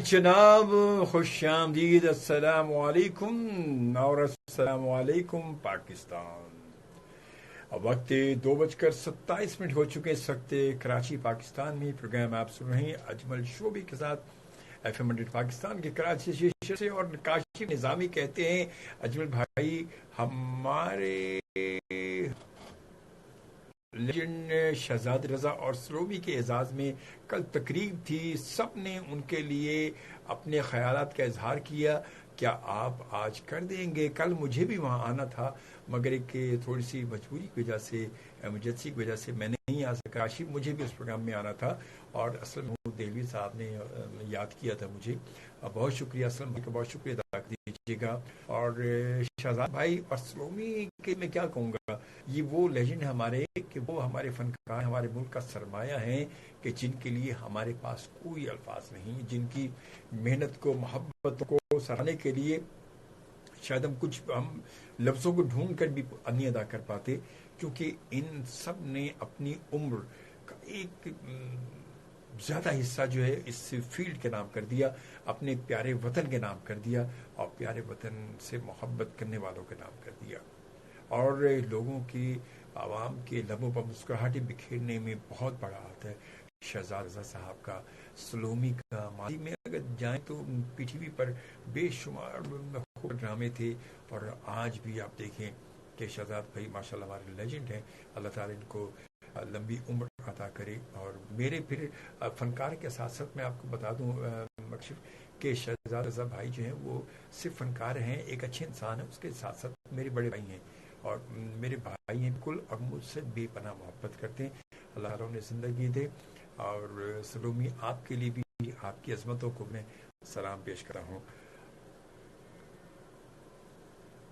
जनाब, खुशामदीद, अस्सलाम वालेकुम और अस्सलाम वालेकुम पाकिस्तान। अब वक्त 2:27 हो चुके इस वक्त कराची पाकिस्तान में। प्रोग्राम आप सुन रहे हैं अजमल शोबी के साथ FM 100 पाकिस्तान के कराची स्टेशन से। और काशिफ निजामी कहते हैं अजमल भाई हमारे लेजेंड शहजाद रजा और सलोमी के एजाज में कल तकरीब थी, सब ने उनके लिए अपने ख्यालात का इजहार किया, क्या आप आज कर देंगे? कल मुझे भी वहाँ आना था मगर एक थोड़ी सी मजबूरी की वजह से, इमरजेंसी की वजह से मैं नहीं आ सका। काशिफ मुझे भी उस प्रोग्राम में आना था और असल में देलवी साहब ने याद किया था मुझे। बहुत शुक्रिया असलम भाई का, बहुत शुक्रिया अदा दीजिएगा। और शहजाद भाई और सलोमी के मैं क्या कहूँगा, ये वो लेजेंड हमारे कि वो हमारे फनकार, हमारे मुल्क का सरमाया है कि जिनके लिए हमारे पास कोई अल्फाज नहीं, जिनकी मेहनत को, मोहब्बत को सराहने के लिए शायद हम लफ्ज़ों को ढूंढ कर भी नहीं अदा कर पाते, क्योंकि इन सब ने अपनी उम्र का एक ज़्यादा हिस्सा जो है इस फील्ड के नाम कर दिया, अपने प्यारे वतन के नाम कर दिया और प्यारे वतन से मोहब्बत करने वालों के नाम कर दिया। और लोगों की, आवाम के लबों पर मुस्कुराहटें बिखेरने में बहुत बड़ा हाथ है शहजाद रजा साहब का, सलोमी का। माजी में अगर जाएं तो पृथ्वी पर बेशुमार खूब ड्रामे थे और आज भी आप देखें कि शहजाद भाई माशाल्लाह हमारे लेजेंड हैं। अल्लाह ताला इनको लंबी उम्र अता करे। और मेरे फिर फनकार के साथ साथ मैं आपको बता दूं मकशिफ कि शहजाद रजा भाई जो हैं वो सिर्फ फनकार हैं, एक अच्छे इंसान हैं, उसके साथ साथ मेरे बड़े भाई हैं और मेरे भाई हैं बिल्कुल, और मुझसे बेपनाह मोहब्बत करते हैं। अल्लाह ताला उन्हें ज़िंदगी दे। और सलोमी आपके लिए भी, आपकी अजमतों को मैं सलाम पेश कर रहा हूँ।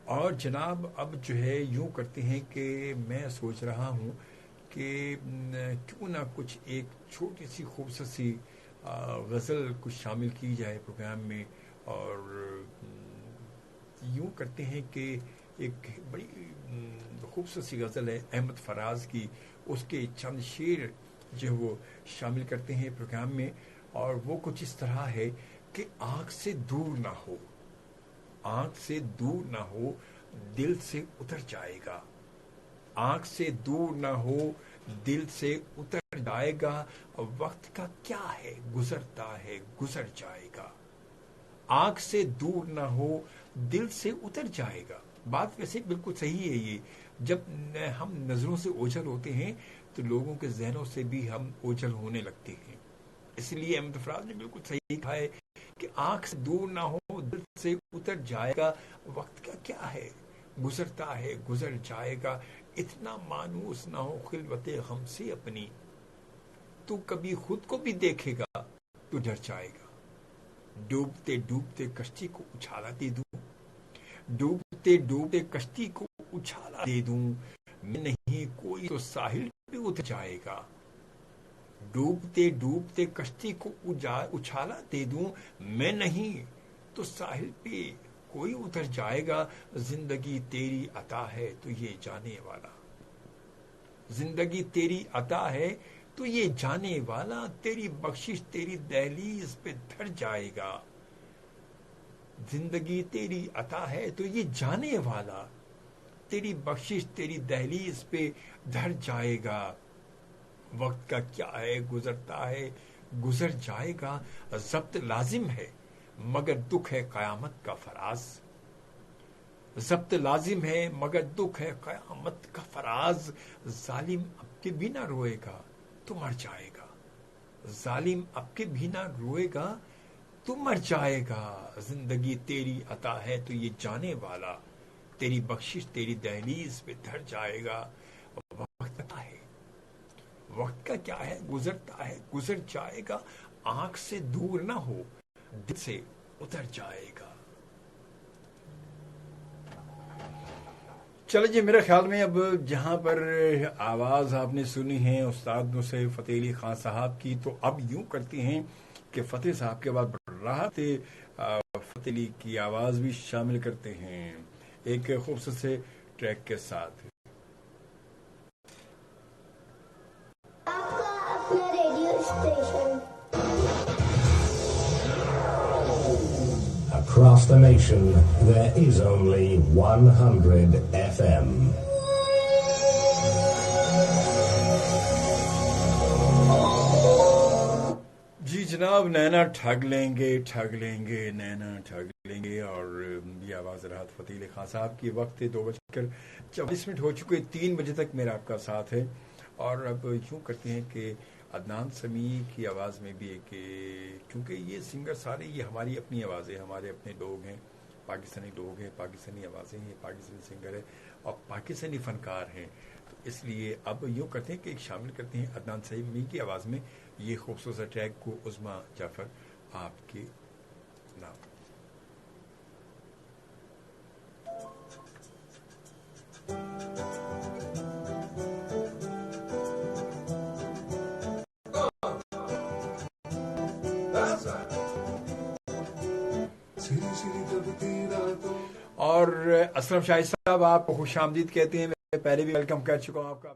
और जनाब अब जो है यूं करते हैं कि मैं सोच रहा हूँ कि क्यों ना कुछ एक छोटी सी खूबसूरत सी गज़ल कुछ शामिल की जाए प्रोग्राम में। और यूं करते हैं कि एक बड़ी खूबसूरत सी गज़ल है अहमद फराज की, उसके चंद शेर जो वो शामिल करते हैं प्रोग्राम में। और वो कुछ इस तरह है कि आँख से दूर ना हो, आँख से दूर ना हो, दिल से उतर जाएगा। आँख से दूर ना हो, दिल से उतर जाएगा। वक्त का क्या है, गुजरता है, गुजर जाएगा। आँख से दूर ना हो, दिल से उतर जाएगा। बात वैसे बिल्कुल सही है ये। जब हम नजरों से ओझल होते हैं तो लोगों के जहनों से भी हम ओझल होने लगते हैं। इसलिए अहमद फराज ने बिल्कुल सही कहा है कि आंख से दूर ना हो, दिल से उतर जाएगा। वक्त का क्या है, गुजरता है, गुजर जाएगा। इतना मानूस ना हो खिलवते हमसे अपनी, तू कभी खुद को भी देखेगा तो डर जाएगा। डूबते डूबते कश्ती को उछाला दे दूं, डूबते डूबते कश्ती को उछाला दे दूं, मैं नहीं कोई तो साहिल पे उतर जाएगा। डूबते डूबते कश्ती को उछाला दे दूं, मैं नहीं तो साहिल पे कोई उतर जाएगा। जिंदगी तेरी अता है तो ये जाने वाला, जिंदगी तेरी अता है तो ये जाने वाला, तेरी बख्शिश तेरी दहलीज पे धर जाएगा। जिंदगी तेरी अता है तो ये जाने वाला, तेरी बख्शिश तेरी दहलीज पे धर जाएगा। वक्त का क्या है, गुजरता है, गुजर जाएगा। ज़ब्त लाजिम है मगर दुख है क़यामत का फराज, ज़ब्त लाजिम है मगर दुख है क़यामत का फराज। जालिम आपके बिना रोएगा तो मर जाएगा, जालिम आपके बिना रोएगा तो मर जाएगा। जिंदगी तेरी अता है तो ये जाने वाला, तेरी बख्शिश तेरी दहलीज पे धर जाएगा। वक्त का है, वक्त का क्या है, गुजरता है, गुजर जाएगा। आंख से दूर ना हो, दिल से उतर जाएगा। चलो जी, मेरे ख्याल में अब जहां पर आवाज आपने सुनी है उस्ताद नुसरत फतेह अली खान साहब की, तो अब यूं करते हैं कि फतेह साहब के बाद राहत फतेह अली की आवाज भी शामिल करते हैं एक खूबसूरत से ट्रैक के साथ। nation, there is only 100 FM. जी जनाब, नैना ठग लेंगे नैना ठग लेंगे। और ये आवाज़ राहत फ़तेह अली खान साहब की। वक्त 2:44 हो चुके, 3 बजे तक मेरा आपका साथ है। और अब यूँ करते हैं कि अदनान समी की आवाज़ में भी एक, क्योंकि ये सिंगर सारे ये हमारी अपनी आवाज़ें, हमारे अपने लोग हैं, पाकिस्तानी लोग हैं, पाकिस्तानी आवाज़ें हैं, पाकिस्तानी सिंगर है और पाकिस्तानी फ़नकार हैं। तो इसलिए अब यूँ करते हैं कि शामिल करते हैं अदनान समी की आवाज़ में ये खूबसूरत ट्रैक को, उस्मा जाफर आपके नाम। और असलम शाहिद साहब, आप खुश आमदीद कहते हैं। मैं पहले भी वेलकम कर चुका हूँ आपका।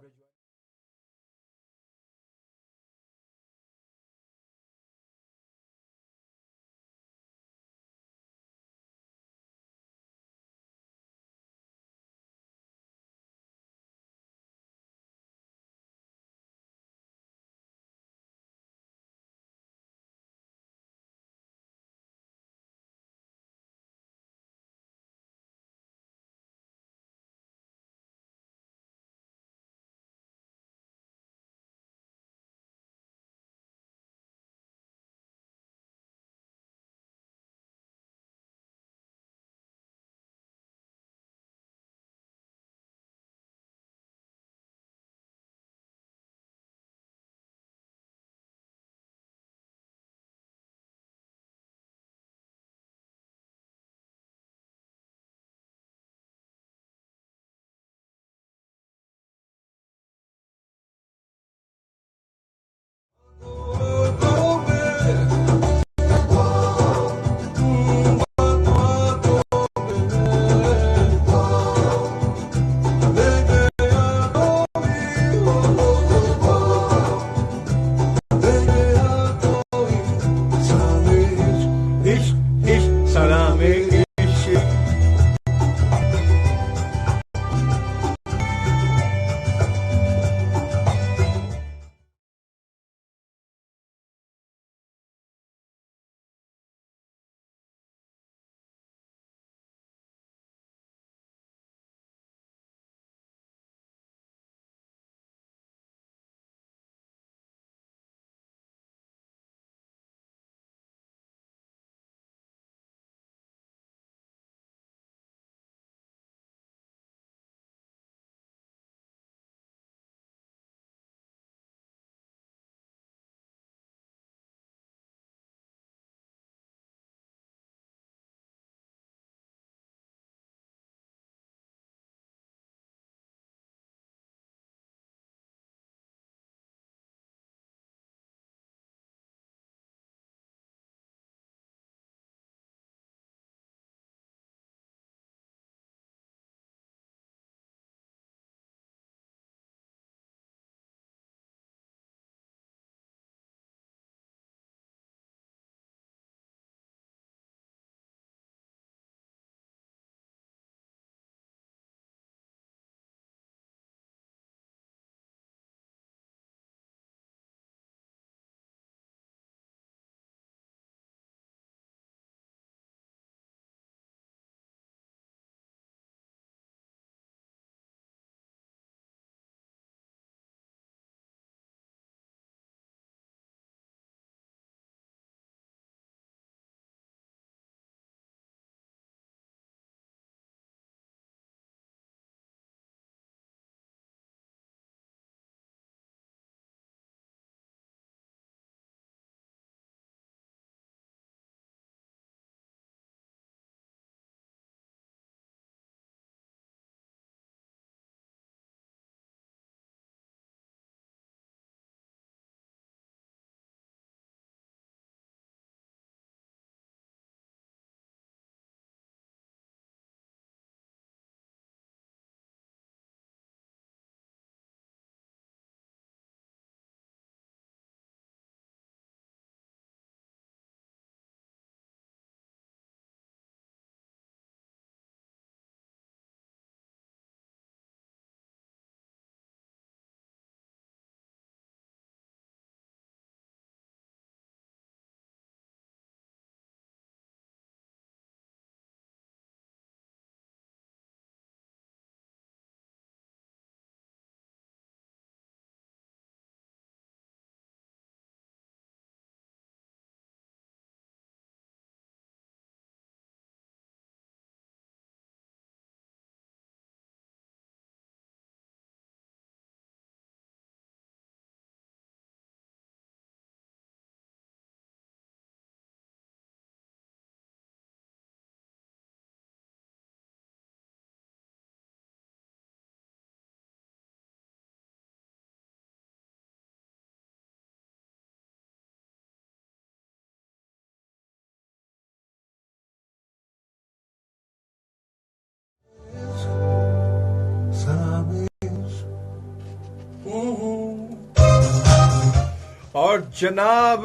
जनाब,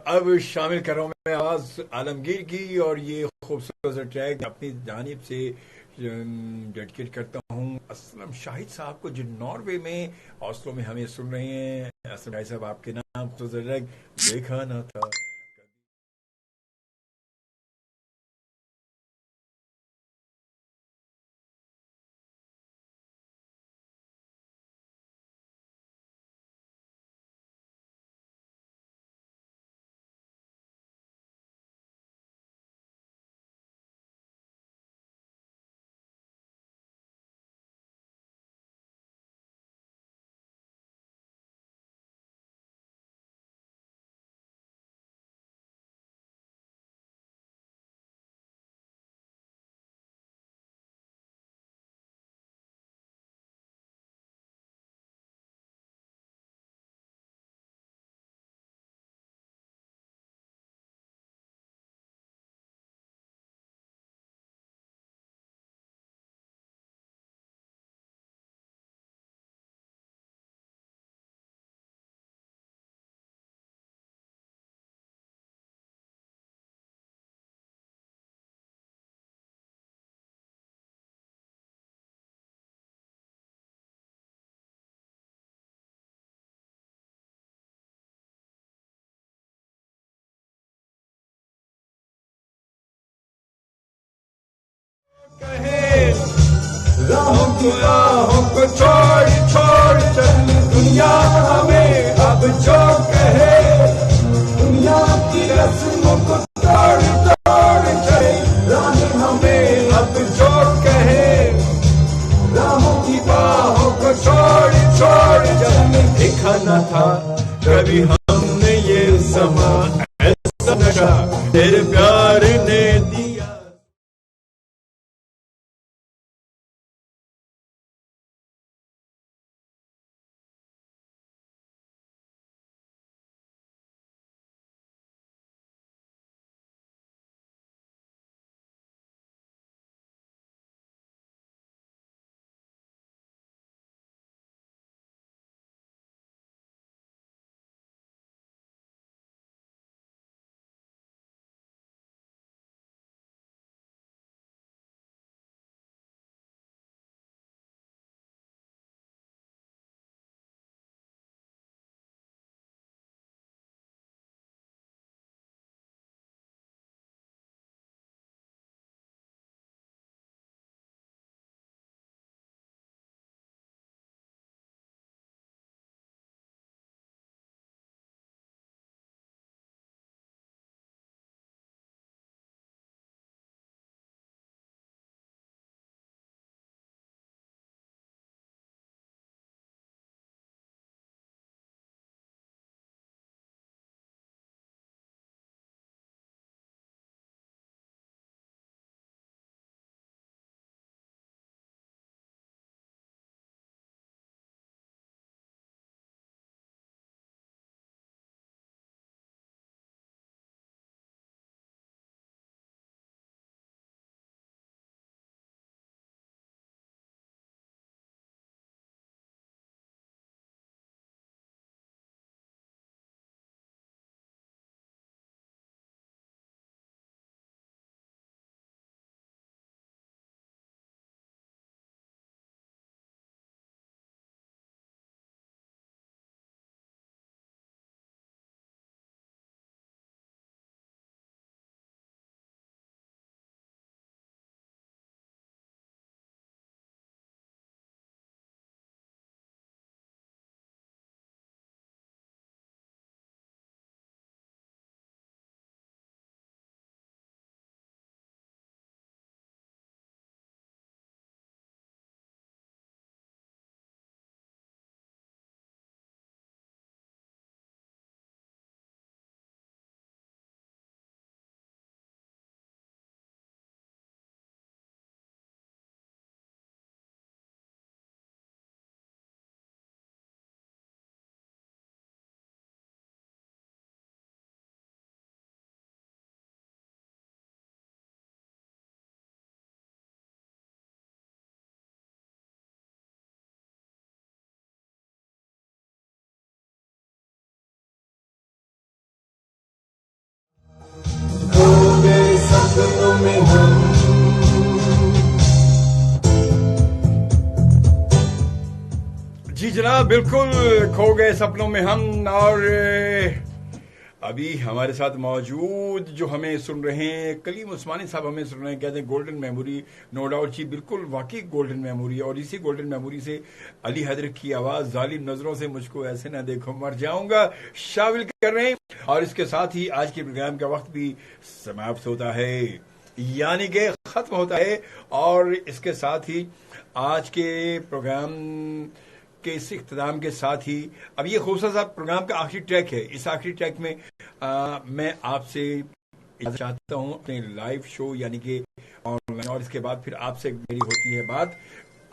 अब शामिल कर रहा हूं मैं आवाज आलमगीर की, और ये खूबसूरत ट्रैक अपनी जानिब से डेडिकेट करता हूं असलम शाहिद साहब को, जो नॉर्वे में ऑस्लो में हमें सुन रहे हैं। असलम शाहिद साहब, आपके नाम खूबसूरत ट्रैक देखा ना था। राहों को छोड़ छोड़ चल दुनिया हमें अब जो कहे, दुनिया की रस्मों को तोड़ तोड़ चले राहें हमें अब जो कहे, राहों की बाहों को छोड़ छोड़ चल। देखा न था कभी हमने ये समा, ऐसा नशा तेरे प्यार ने दिया। सपनों में हम। जी जनाब, बिल्कुल खो गए सपनों में हम। और अभी हमारे साथ मौजूद जो हमें सुन रहे हैं, कलीम उस्मानी साहब हमें सुन रहे हैं, कहते हैं गोल्डन मेमोरी। नो डाउट जी, बिल्कुल वाकई गोल्डन मेमोरी। और इसी गोल्डन मेमोरी से अली हैदर की आवाज, जालिम नजरों से मुझको ऐसे ना देखो मर जाऊंगा, शामिल कर रहे हैं। और इसके साथ ही आज के प्रोग्राम का वक्त भी समाप्त होता है, यानी कि खत्म होता है। और इसके साथ ही आज के प्रोग्राम के इस इख्तिताम के साथ ही अब ये खूबसूरत सा प्रोग्राम का आखिरी ट्रैक है। इस आखिरी ट्रैक में मैं आपसे चाहता हूं अपने लाइव शो यानी कि ऑनलाइन, और इसके बाद फिर आपसे मेरी होती है बात।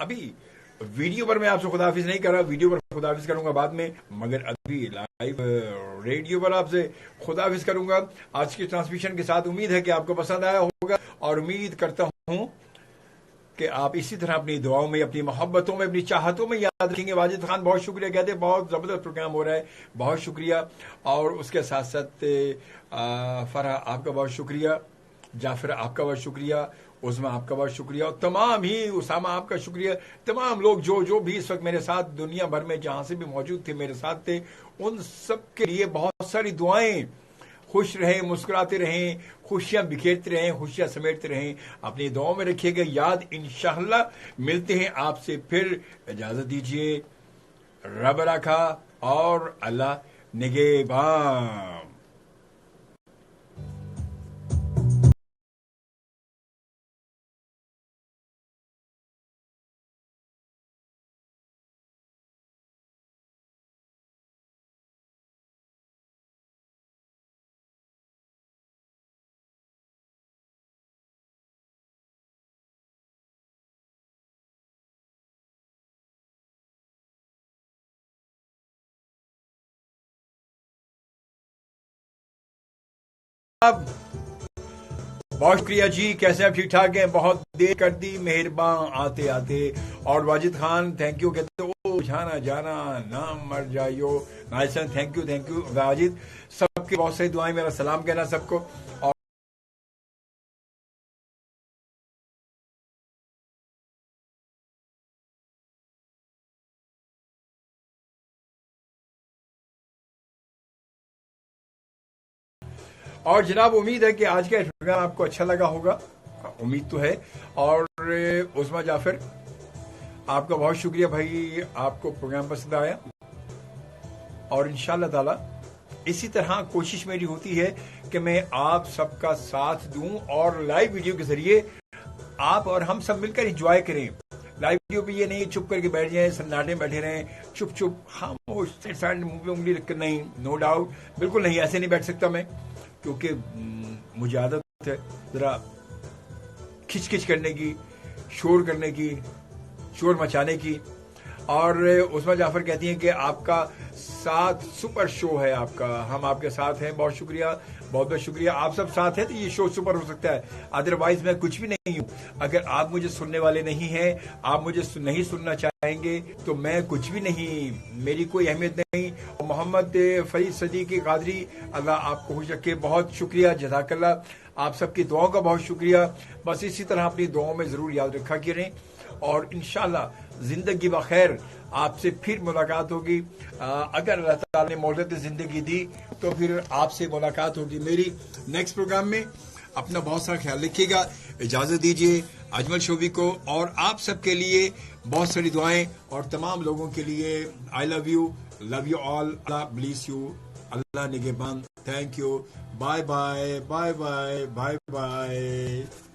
अभी वीडियो पर मैं आपसे खुदाफिज नहीं कर रहा, वीडियो पर खुदाफिज करूंगा बाद में, मगर अभी लाइव रेडियो पर आपसे खुदाफिज करूंगा आज की ट्रांसमिशन के साथ। उम्मीद है कि आपको पसंद आया होगा और उम्मीद करता हूं कि आप इसी तरह अपनी दुआओं में, अपनी मोहब्बतों में, अपनी चाहतों में याद रखेंगे। वाजिद खान बहुत शुक्रिया कहते हैं, बहुत ज़बरदस्त प्रोग्राम हो रहा है, बहुत शुक्रिया। और उसके साथ साथ फरहा आपका बहुत शुक्रिया, जाफर आपका बहुत शुक्रिया, उस्मा आपका बहुत शुक्रिया, और तमाम ही उसामा आपका शुक्रिया। तमाम लोग जो भी इस वक्त मेरे साथ दुनिया भर में जहां से भी मौजूद थे, मेरे साथ थे, उन सब के लिए बहुत सारी दुआएं। खुश रहें, मुस्कुराते रहें, खुशियां बिखेरते रहें, खुशियां समेटते रहें, अपनी दुआओं में रखिएगा याद। इंशाअल्लाह मिलते हैं आपसे फिर। इजाजत दीजिए, रब रखा और अल्लाह निगहबान। बहुत शुक्रिया जी, कैसे आप ठीक ठाक हैं? बहुत देर कर दी, मेहरबान आते आते। और वाजिद खान थैंक यू कहते, ओ जाना जाना ना मर जाइयो। नाइसन थैंक यू वाजिद। सबके बहुत सारी दुआएं, मेरा सलाम कहना सबको। और जनाब उम्मीद है कि आज का प्रोग्राम आपको अच्छा लगा होगा, उम्मीद तो है। और उस्मा जाफर आपका बहुत शुक्रिया भाई, आपको प्रोग्राम पसंद आया। और इंशाअल्लाह ताला इसी तरह कोशिश मेरी होती है कि मैं आप सबका साथ दूं और लाइव वीडियो के जरिए आप और हम सब मिलकर एंजॉय करें। लाइव वीडियो पे ये नहीं चुप करके बैठ जाएं, सन्नाटे बैठे रहें, चुप खामोश साइड मुंह पे उंगली रखकर, नहीं, नो डाउट, बिल्कुल नहीं, ऐसे नहीं बैठ सकता मैं, क्योंकि मुझे आदत है जरा खिचखिच करने की, शोर करने की, शोर मचाने की। और उस्मा जाफर कहती हैं कि आपका साथ सुपर शो है आपका, हम आपके साथ हैं। बहुत शुक्रिया, बहुत बहुत शुक्रिया। आप सब साथ हैं तो ये शो सुपर हो सकता है, अदरवाइज मैं कुछ भी नहीं हूँ। अगर आप मुझे सुनने वाले नहीं हैं, आप मुझे नहीं सुनना चाहेंगे, तो मैं कुछ भी नहीं, मेरी कोई अहमियत नहीं। मोहम्मद फरीद सदीकी कादरी, अल्लाह आपको खुश रखे, बहुत शुक्रिया, जज़ाकल्लाह। आप सबकी दुआओं का बहुत शुक्रिया। बस इसी तरह अपनी दुआओं में जरूर याद रखा करें, और इंशाअल्लाह जिंदगी बखैर आपसे फिर मुलाकात होगी। अगर अल्लाह ताला ने मोहलत जिंदगी दी तो फिर आपसे मुलाकात होगी मेरी नेक्स्ट प्रोग्राम में। अपना बहुत सारा ख्याल रखिएगा, इजाजत दीजिए अजमल शोबी को, और आप सबके लिए बहुत सारी दुआएं, और तमाम लोगों के लिए I love you all, Allah bless you, Allah निगहबान, thank you, bye bye bye bye bye bye.